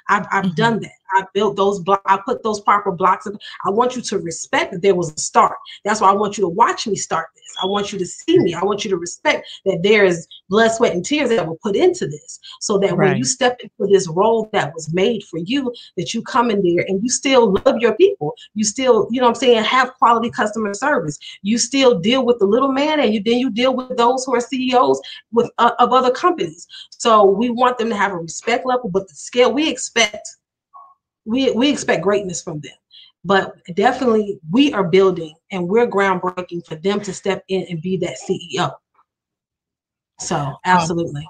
I've done that. I built those blocks. I put those proper blocks. I want you to respect that there was a start. That's why I want you to watch me start this. I want you to see me. I want you to respect that there is blood, sweat, and tears that were put into this, so that when you step into this role that was made for you, that you come in there and you still love your people. You still, you know what I'm saying, have quality customer service. You still deal with the little man, and then you deal with those who are CEOs of other companies. So we want them to have a respect level, but the scale we expect greatness from them. But definitely we are building, and we're groundbreaking for them to step in and be that CEO. So absolutely.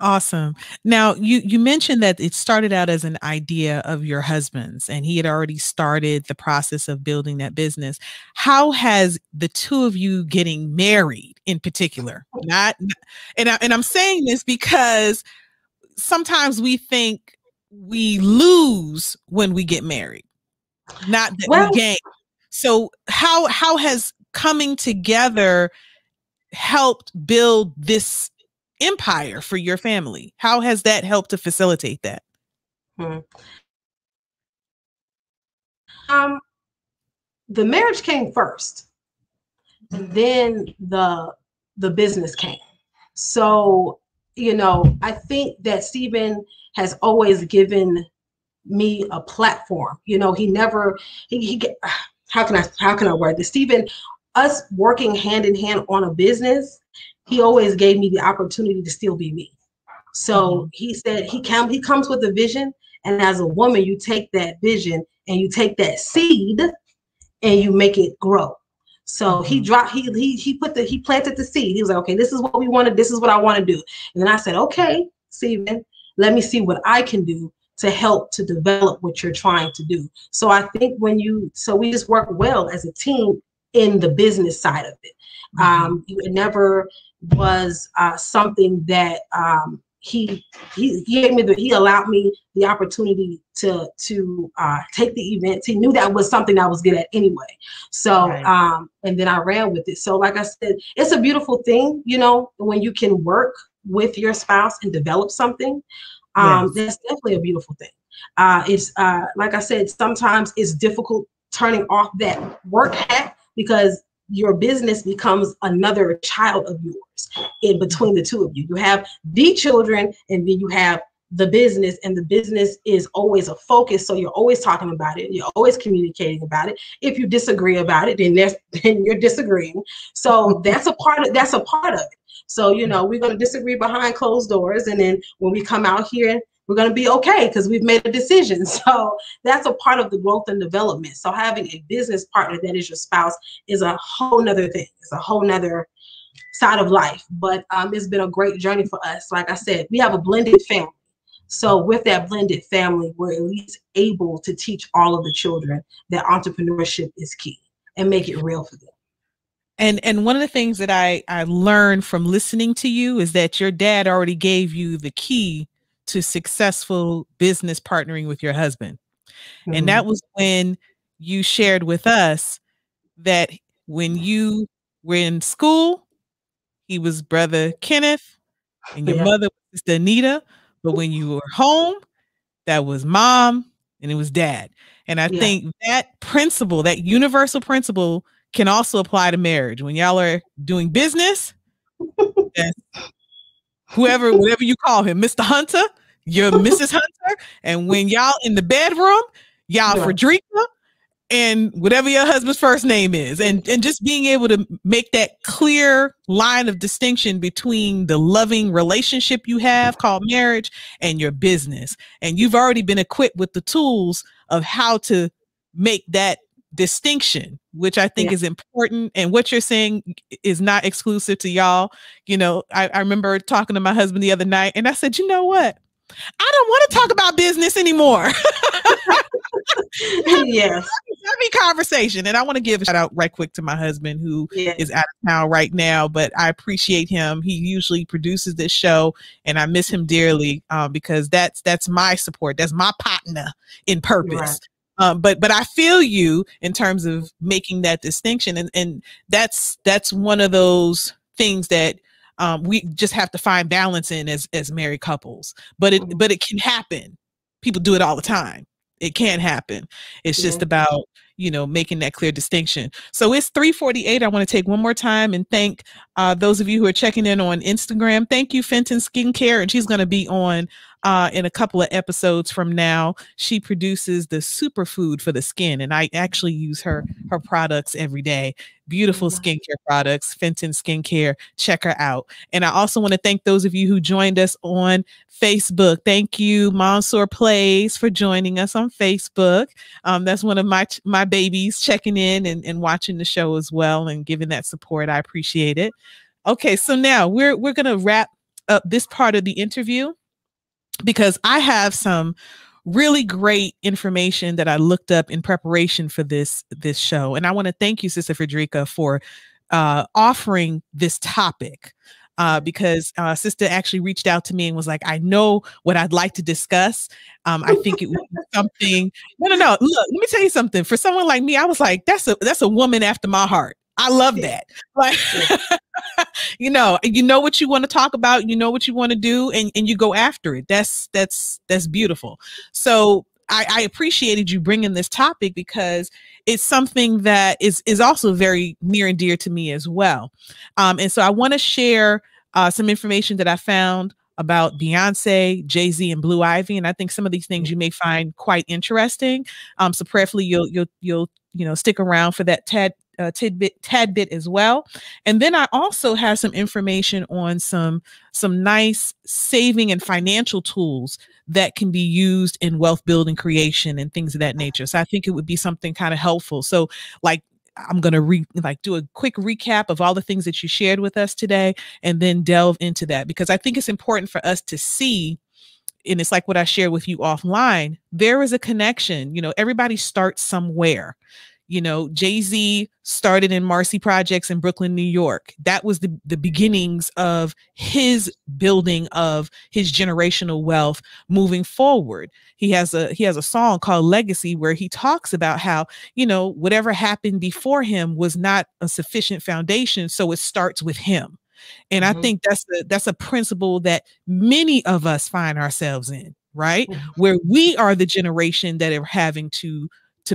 Awesome. Now you mentioned that it started out as an idea of your husband's, and he had already started the process of building that business. How has the two of you getting married in particular, and I'm saying this because sometimes we think we lose when we get married, not that we gain. So how has coming together helped build this empire for your family? How has that helped to facilitate that? The marriage came first, and then the business came. So, you know, I think that Stephen has always given me a platform. You know, he how can I word this? Stephen us working hand in hand on a business, he always gave me the opportunity to still be me. So he said he comes with a vision, and as a woman, you take that vision and you take that seed and you make it grow. So he planted the seed. He was like, okay, this is what we wanted. This is what I want to do. And then I said, okay, Steven, let me see what I can do to help to develop what you're trying to do. So I think we just work well as a team in the business side of it. It never was something that he allowed me the opportunity to take the events. He knew that was something I was good at anyway. So and then I ran with it. So like I said, it's a beautiful thing, you know, when you can work with your spouse and develop something. That's definitely a beautiful thing. It's like I said, sometimes it's difficult turning off that work hat because your business becomes another child of yours in between the two of you. You have the children and then you have the business, and the business is always a focus. So you're always talking about it. You're always communicating about it. If you disagree about it, then you're disagreeing. So that's a part of it. So, you know, we're going to disagree behind closed doors. And then when we come out here, we're going to be okay because we've made a decision. So that's a part of the growth and development. So having a business partner that is your spouse is a whole nother thing. It's a whole nother side of life. But it's been a great journey for us. Like I said, we have a blended family. So with that blended family, we're at least able to teach all of the children that entrepreneurship is key and make it real for them. And one of the things that I learned from listening to you is that your dad already gave you the key to successful business partnering with your husband. And that was when you shared with us that when you were in school, he was Brother Kenneth and your mother was Sister Anita. But when you were home, that was Mom and it was Dad. And I think that principle, that universal principle, can also apply to marriage. When y'all are doing business, whatever you call him, Mr. Hunter, you're Mrs. Hunter. And when y'all in the bedroom, y'all Fredrika and whatever your husband's first name is. And just being able to make that clear line of distinction between the loving relationship you have called marriage and your business. And you've already been equipped with the tools of how to make that distinction, which I think is important. And what you're saying is not exclusive to y'all. You know, I remember talking to my husband the other night and I said, you know what? I don't want to talk about business anymore. Yes. Heavy conversation. And I want to give a shout out right quick to my husband who is out of town right now, but I appreciate him. He usually produces this show and I miss him dearly because that's my support. That's my partner in purpose. But I feel you in terms of making that distinction. And that's one of those things that we just have to find balance in as married couples. But it can happen. People do it all the time. It can happen. It's just about, you know, making that clear distinction. So it's 3:48. I want to take one more time and thank those of you who are checking in on Instagram. Thank you, Fenton Skincare. And she's going to be on in a couple of episodes from now. She produces the superfood for the skin. And I actually use her products every day. Beautiful skincare products, Fenton Skincare. Check her out. And I also want to thank those of you who joined us on Facebook. Thank you, Mansour Plays, for joining us on Facebook. That's one of my babies checking in and watching the show as well and giving that support. I appreciate it. Okay, so now we're going to wrap up this part of the interview because I have some really great information that I looked up in preparation for this show. And I want to thank you, Sister Fredrika, for offering this topic because Sister actually reached out to me and was like, I know what I'd like to discuss. I think it would be something. No. Look, let me tell you something. For someone like me, I was like, that's a woman after my heart. I love that. Like, you know what you want to talk about, you know what you want to do, and you go after it. That's beautiful. So I appreciated you bringing this topic because it's something that is also very near and dear to me as well. And so I want to share some information that I found about Beyonce, Jay-Z, and Blue Ivy. And I think some of these things you may find quite interesting. So prayerfully you'll stick around for that tad bit as well. And then I also have some information on some nice saving and financial tools that can be used in wealth building creation and things of that nature. So I think it would be something kind of helpful. So like, I'm going to do a quick recap of all the things that you shared with us today, and then delve into that, because I think it's important for us to see, and it's like what I shared with you offline, there is a connection. Everybody starts somewhere. Jay-Z started in Marcy Projects in Brooklyn, New York. That was the beginnings of his building of his generational wealth moving forward. He has a song called Legacy where he talks about how, whatever happened before him was not a sufficient foundation. So it starts with him. And I think that's a principle that many of us find ourselves in, right? Where we are the generation that are having to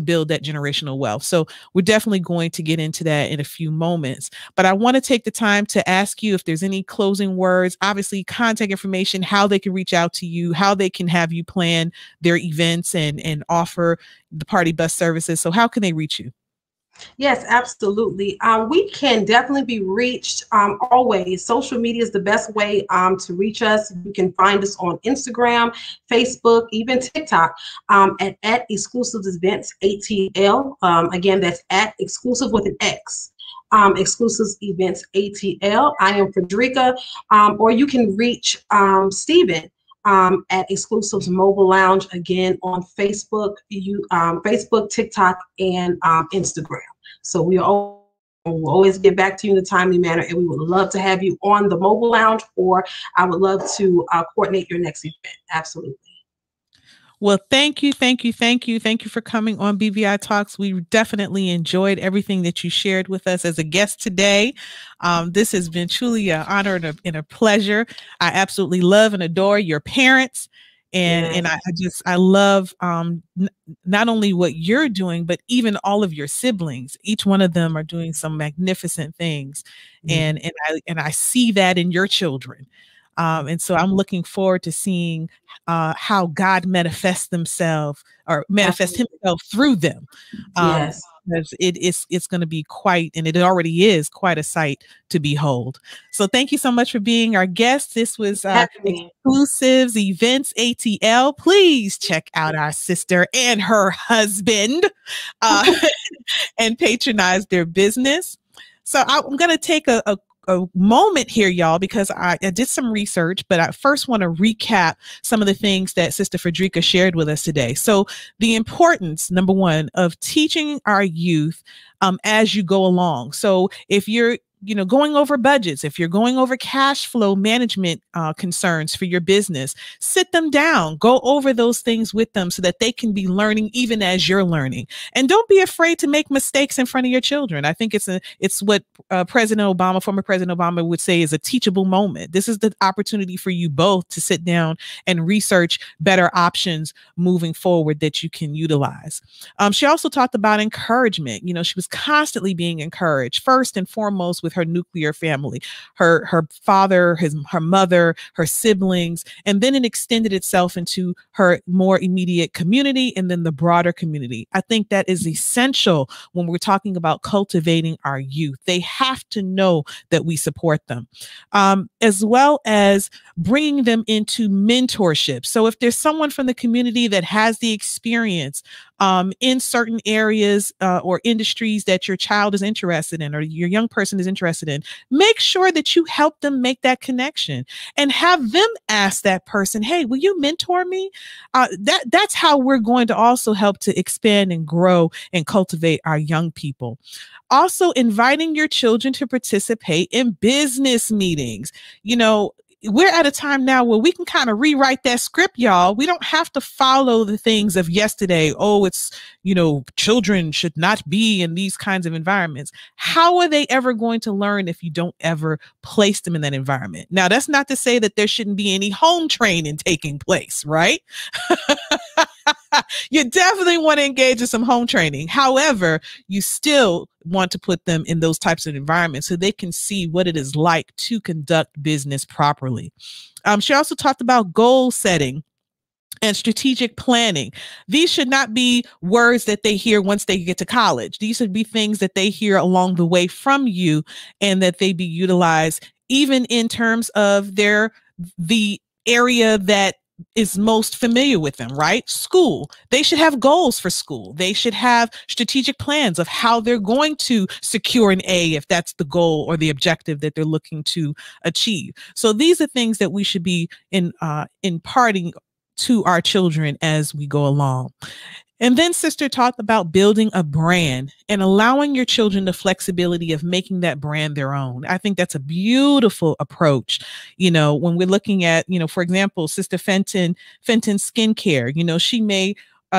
build that generational wealth. So we're definitely going to get into that in a few moments. But I want to take the time to ask you if there's any closing words, obviously contact information, how they can reach out to you, how they can have you plan their events and offer the party bus services. So how can they reach you? Yes, absolutely. We can definitely be reached always. Social media is the best way to reach us. You can find us on Instagram, Facebook, even TikTok at Exclusives Events ATL. Again, that's at Exclusive with an X. Exclusives Events ATL. I am Fredrika, or you can reach Stephen at Exclusives Mobile Lounge, again on Facebook, Facebook, TikTok, and Instagram. So we'll always get back to you in a timely manner, and we would love to have you on the Mobile Lounge, or I would love to coordinate your next event. Absolutely. Well, thank you for coming on BBI Talks. We definitely enjoyed everything that you shared with us as a guest today. This has been truly an honor and a pleasure. I absolutely love and adore your parents. And I love not only what you're doing, but even all of your siblings. Each one of them are doing some magnificent things. And I see that in your children. And so I'm looking forward to seeing how God manifests himself through them. Yes. Because it's going to be quite, and it already is quite a sight to behold. So thank you so much for being our guest. This was Exclusives Events ATL. Please check out our sister and her husband and patronize their business. So I'm going to take a moment here, y'all, because I did some research, but I first want to recap some of the things that Sister Fredrika shared with us today. So the importance, number one, of teaching our youth as you go along. So if you're going over budgets, if you're going over cash flow management concerns for your business, sit them down, go over those things with them so that they can be learning even as you're learning. And don't be afraid to make mistakes in front of your children. I think it's what former President Obama would say is a teachable moment. This is the opportunity for you both to sit down and research better options moving forward that you can utilize. She also talked about encouragement. She was constantly being encouraged, first and foremost with her nuclear family, her father, her mother, her siblings, and then it extended itself into her more immediate community and then the broader community. I think that is essential when we're talking about cultivating our youth. They have to know that we support them, as well as bringing them into mentorship. So if there's someone from the community that has the experience in certain areas or industries that your child is interested in or your young person is interested in, make sure that you help them make that connection and have them ask that person, hey, will you mentor me? That's how we're going to also help to expand and grow and cultivate our young people. Also, inviting your children to participate in business meetings. We're at a time now where we can kind of rewrite that script, y'all. We don't have to follow the things of yesterday. Oh, it's, children should not be in these kinds of environments. How are they ever going to learn if you don't ever place them in that environment? Now, that's not to say that there shouldn't be any home training taking place, right? You definitely want to engage in some home training. However, you still want to put them in those types of environments so they can see what it is like to conduct business properly. She also talked about goal setting and strategic planning. These should not be words that they hear once they get to college. These should be things that they hear along the way from you, and that they be utilized even in terms of the area that is most familiar with them, right? School. They should have goals for school. They should have strategic plans of how they're going to secure an A if that's the goal or the objective that they're looking to achieve. So these are things that we should be imparting to our children as we go along. And then Sister talked about building a brand and allowing your children the flexibility of making that brand their own. I think that's a beautiful approach. You know, when we're looking at, you know, for example, Sister Fenton Skincare, you know, she may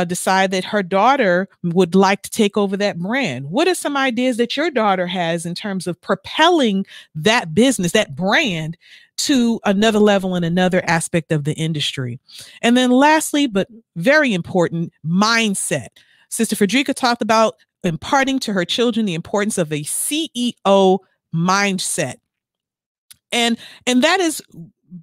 decide that her daughter would like to take over that brand. What are some ideas that your daughter has in terms of propelling that business, that brand, to another level and another aspect of the industry? And then lastly, but very important, mindset. Sister Fredrika talked about imparting to her children the importance of a CEO mindset. And that is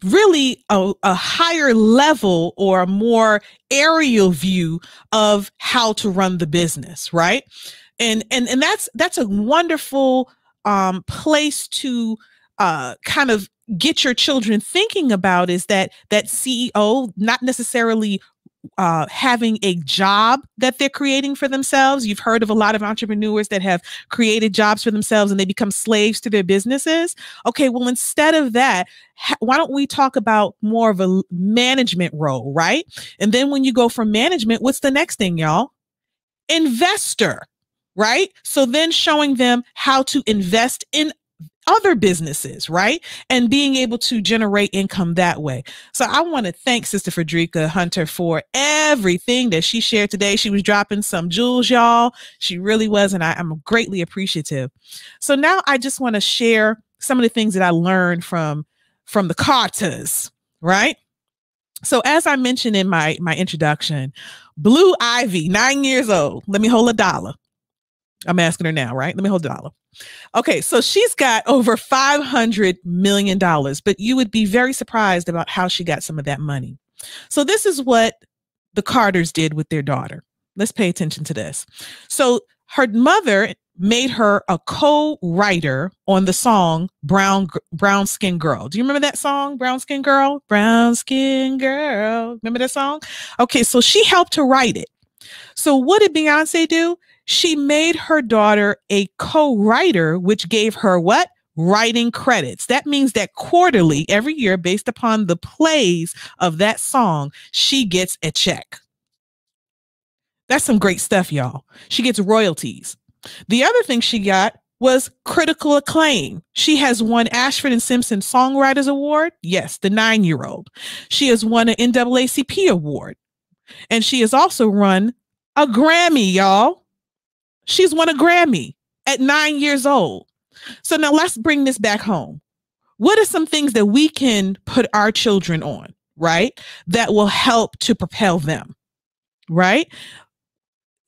really a higher level or a more aerial view of how to run the business, right? And that's a wonderful place to kind of get your children thinking about, is that CEO, not necessarily having a job that they're creating for themselves. You've heard of a lot of entrepreneurs that have created jobs for themselves and they become slaves to their businesses. Okay, well, instead of that, why don't we talk about more of a management role, right? And then when you go from management, what's the next thing, y'all? Investor, right? So then showing them how to invest in other businesses, right? And being able to generate income that way. So I want to thank Sister Fredrika Hunter for everything that she shared today. She was dropping some jewels, y'all. She really was, and I'm greatly appreciative. So now I just want to share some of the things that I learned from the Carters, right? So as I mentioned in my introduction, Blue Ivy, 9 years old. Let me hold $1. I'm asking her now, right? Let me hold $1. Okay, so she's got over $500 million, but you would be very surprised about how she got some of that money. So this is what the Carters did with their daughter. Let's pay attention to this. So her mother made her a co-writer on the song Brown Skin Girl. Do you remember that song, Brown Skin Girl? Brown Skin Girl. Remember that song? Okay, so she helped to write it. So what did Beyonce do? She made her daughter a co-writer, which gave her what? Writing credits. That means that quarterly, every year, based upon the plays of that song, she gets a check. That's some great stuff, y'all. She gets royalties. The other thing she got was critical acclaim. She has won Ashford and Simpson Songwriters Award. Yes, the 9-year-old. She has won an NAACP award. And she has also won a Grammy, y'all. She's won a Grammy at 9 years old. So now let's bring this back home. What are some things that we can put our children on, right? That will help to propel them, right?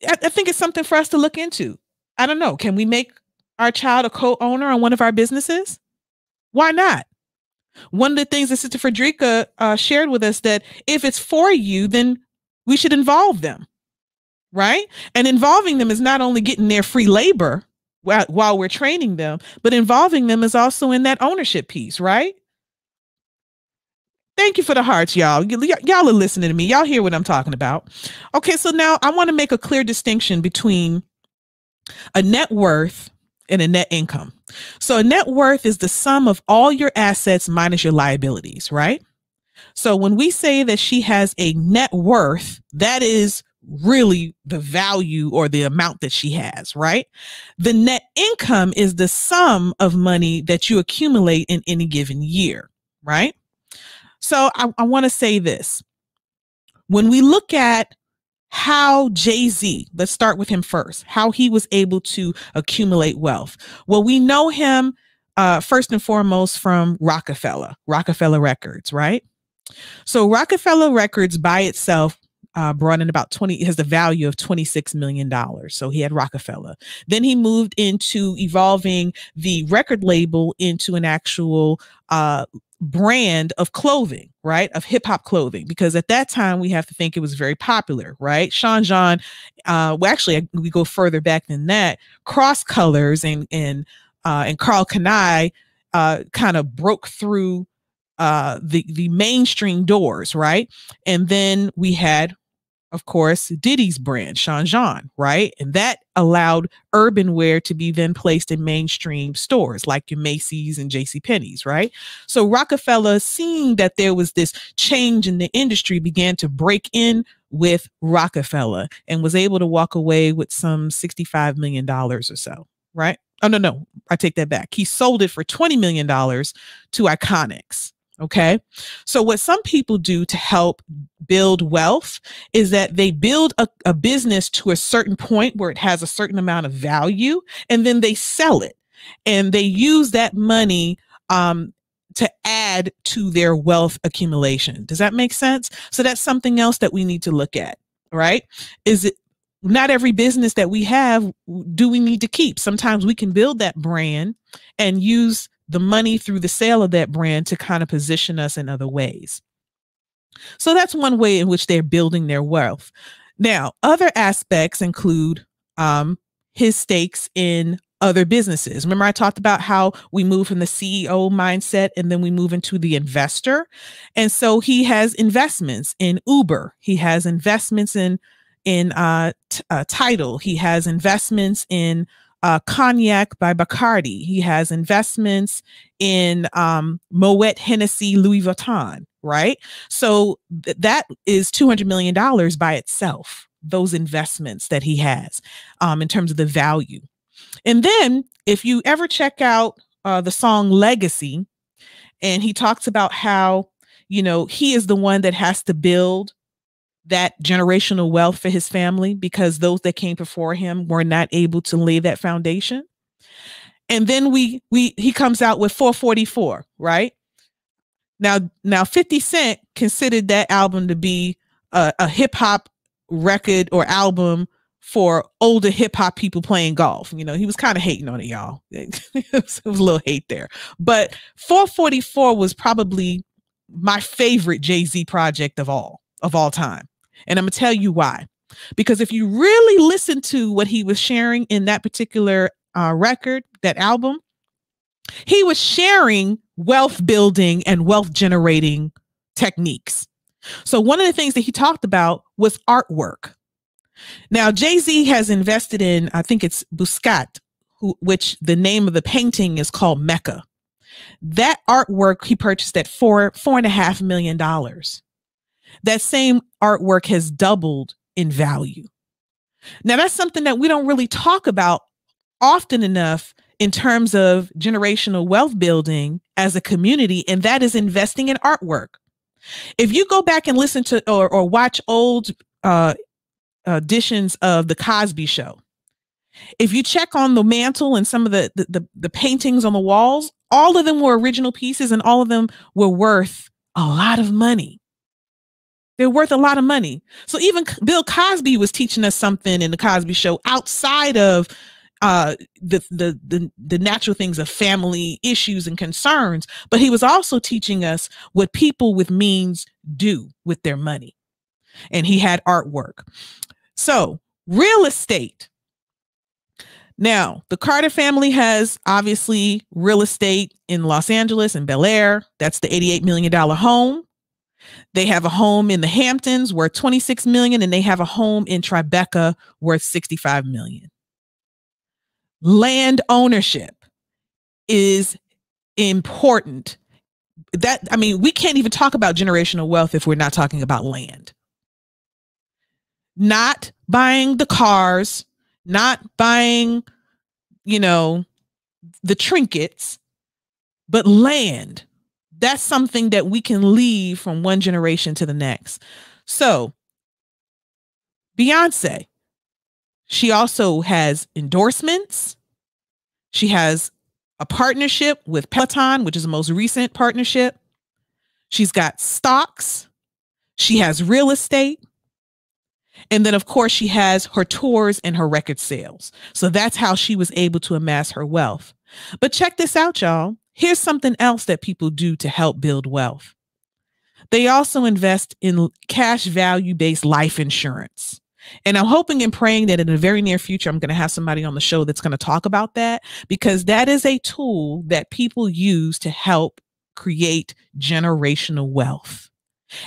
I think it's something for us to look into. I don't know. Can we make our child a co-owner on one of our businesses? Why not? One of the things that Sister Fredrika shared with us, that if it's for you, then we should involve them, right? And involving them is not only getting their free labor while we're training them, but involving them is also in that ownership piece, right? Thank you for the hearts, y'all. Y'all are listening to me. Y'all hear what I'm talking about. Okay, so now I want to make a clear distinction between a net worth and a net income. So a net worth is the sum of all your assets minus your liabilities, right? So when we say that she has a net worth, that is really the value or the amount that she has, right? The net income is the sum of money that you accumulate in any given year, right? So I want to say this. When we look at how Jay-Z, let's start with him first, how he was able to accumulate wealth. Well, we know him first and foremost from Rockefeller Records, right? So Rockefeller Records by itself brought in about has the value of $26 million. So he had Rockefeller. Then he moved into evolving the record label into an actual brand of clothing, right? Of hip hop clothing, because at that time we have to think it was very popular, right? Sean John, well, actually, we go further back than that. Cross Colors and Karl Kani kind of broke through the mainstream doors, right? And then we had, of course, Diddy's brand, Sean John, right? And that allowed urban wear to be then placed in mainstream stores like your Macy's and JCPenney's, right? So Rockefeller, seeing that there was this change in the industry, began to break in with Rockefeller and was able to walk away with some $65 million or so, right? Oh, no, I take that back. He sold it for $20 million to Iconics. Okay. So what some people do to help build wealth is that they build a business to a certain point where it has a certain amount of value, and then they sell it, and they use that money to add to their wealth accumulation. Does that make sense? So that's something else that we need to look at, right? Is it not every business that we have do we need to keep? Sometimes we can build that brand and use the money through the sale of that brand to kind of position us in other ways. So that's one way in which they're building their wealth. Now, other aspects include his stakes in other businesses. Remember, I talked about how we move from the CEO mindset and then we move into the investor. And so he has investments in Uber. He has investments in Tidal. He has investments in Cognac by Bacardi. He has investments in Moet Hennessy Louis Vuitton, right? So that is $200 million by itself, those investments that he has in terms of the value. And then if you ever check out the song Legacy, and he talks about how, he is the one that has to build that generational wealth for his family because those that came before him were not able to lay that foundation. And then he comes out with 444, right? Now 50 Cent considered that album to be a hip hop record or album for older hip hop people playing golf. He was kind of hating on it, y'all. It was a little hate there. But 444 was probably my favorite Jay-Z project of all time. And I'm going to tell you why. Because if you really listen to what he was sharing in that particular record, that album, he was sharing wealth building and wealth generating techniques. So one of the things that he talked about was artwork. Now, Jay-Z has invested in, I think it's Buscat, which the name of the painting is called Mecca. That artwork he purchased at $4.5 million. That same artwork has doubled in value. Now, that's something that we don't really talk about often enough in terms of generational wealth building as a community, and that is investing in artwork. If you go back and listen to or watch old editions of The Cosby Show, if you check on the mantle and some of the paintings on the walls, all of them were original pieces and all of them were worth a lot of money. They're worth a lot of money. So even Bill Cosby was teaching us something in The Cosby Show outside of the natural things of family issues and concerns, but he was also teaching us what people with means do with their money. And he had artwork. So real estate. Now, the Carter family has obviously real estate in Los Angeles and Bel Air. That's the $88 million home. They have a home in the Hamptons worth $26 million, and they have a home in Tribeca worth $65 million. Land ownership is important. We can't even talk about generational wealth if we're not talking about land. Not buying the cars, not buying, the trinkets, but land. That's something that we can leave from one generation to the next. So Beyonce, she also has endorsements. She has a partnership with Peloton, which is the most recent partnership. She's got stocks. She has real estate. And then, of course, she has her tours and her record sales. So that's how she was able to amass her wealth. But check this out, y'all. here's something else that people do to help build wealth. They also invest in cash value-based life insurance. And I'm hoping and praying that in the very near future, I'm going to have somebody on the show that's going to talk about that, because that is a tool that people use to help create generational wealth.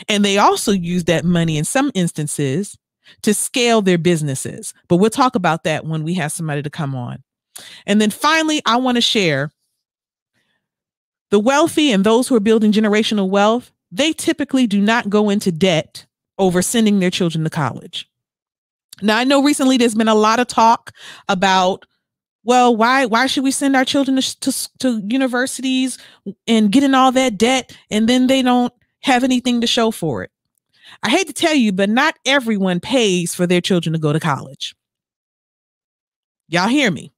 And they also use that money in some instances to scale their businesses. But we'll talk about that when we have somebody to come on. And then finally, I want to share the wealthy and those who are building generational wealth. They typically do not go into debt over sending their children to college. Now, I know recently there's been a lot of talk about, well, why should we send our children to universities and get in all that debt and then they don't have anything to show for it? I hate to tell you, but not everyone pays for their children to go to college. Y'all hear me?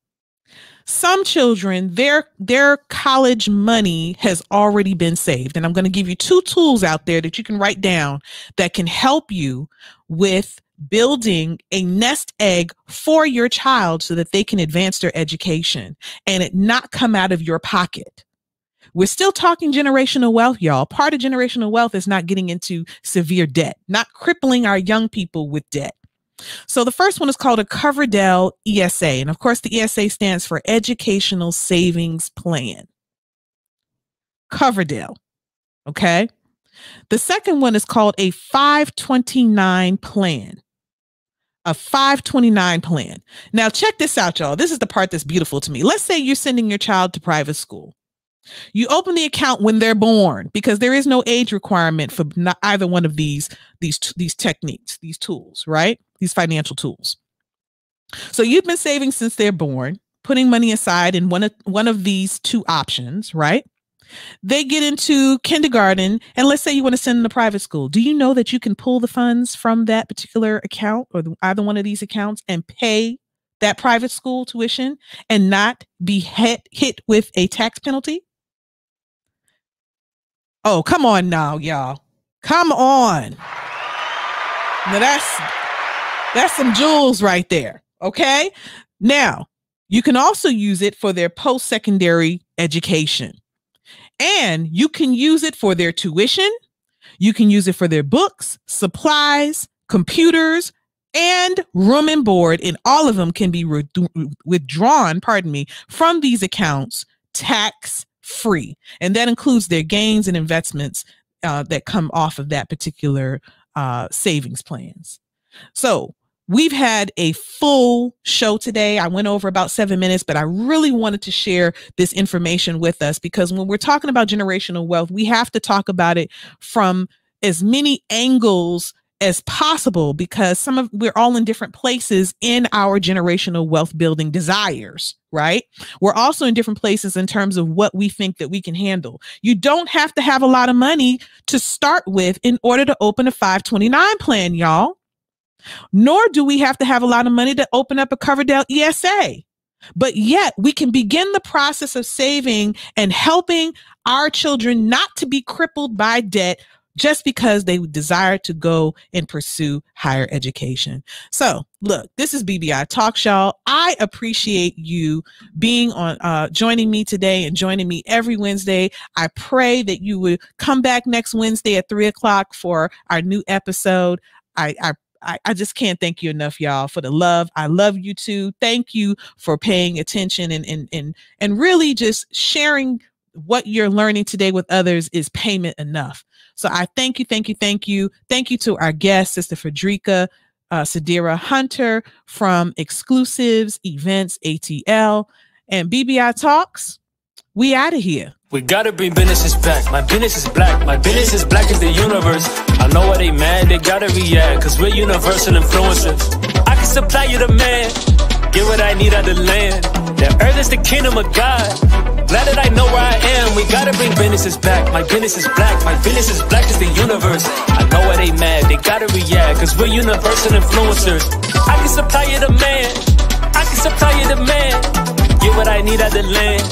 Some children, their college money has already been saved. And I'm going to give you 2 tools out there that you can write down that can help you with building a nest egg for your child so that they can advance their education and it not come out of your pocket. We're still talking generational wealth, y'all. Part of generational wealth is not getting into severe debt, not crippling our young people with debt. So the first one is called a Coverdell ESA. And of course, the ESA stands for Educational Savings Plan. Coverdell. Okay. The second one is called a 529 plan. A 529 plan. Now, check this out, y'all. This is the part that's beautiful to me. Let's say you're sending your child to private school. You open the account when they're born because there is no age requirement for either one of these techniques, these tools, right? These financial tools. So you've been saving since they're born, putting money aside in one of these 2 options, right? They get into kindergarten, and let's say you want to send them to private school. Do you know that you can pull the funds from that particular account or either one of these accounts and pay that private school tuition and not be hit with a tax penalty? Oh, come on now, y'all. Come on. Now that's some jewels right there. Okay. Now you can also use it for their post-secondary education. And you can use it for their tuition. You can use it for their books, supplies, computers, and room and board. And all of them can be withdrawn, from these accounts tax-free. And that includes their gains and investments that come off of that particular savings plans. So we've had a full show today. I went over about 7 minutes, but I really wanted to share this information with us because when we're talking about generational wealth, we have to talk about it from as many angles as possible because we're all in different places in our generational wealth building desires, right? We're also in different places in terms of what we think that we can handle. You don't have to have a lot of money to start with in order to open a 529 plan, y'all. Nor do we have to have a lot of money to open up a Coverdell ESA. But yet we can begin the process of saving and helping our children not to be crippled by debt just because they desire to go and pursue higher education. So look, this is BBI Talks, y'all. I appreciate you being on, joining me today and joining me every Wednesday. I pray that you would come back next Wednesday at 3:00 for our new episode. I just can't thank you enough, y'all, for the love. I love you too. Thank you for paying attention and really just sharing what you're learning today with others is payment enough. So I thank you. Thank you to our guest, Sister FREDRIKA SADIRA Hunter from XCLUSIVES Events ATL, and BBI Talks. We out of here. We gotta bring businesses back. My business is black. My business is black as the universe. I know why they mad, they gotta react, cause we're universal influencers. I can supply you the man, get what I need out the land. The earth is the kingdom of God. Glad that I know where I am. We gotta bring businesses back. My business is black. My business is black as the universe. I know why they mad, they gotta react, cause we're universal influencers. I can supply you the man. I can supply you the man. Get what I need out the land.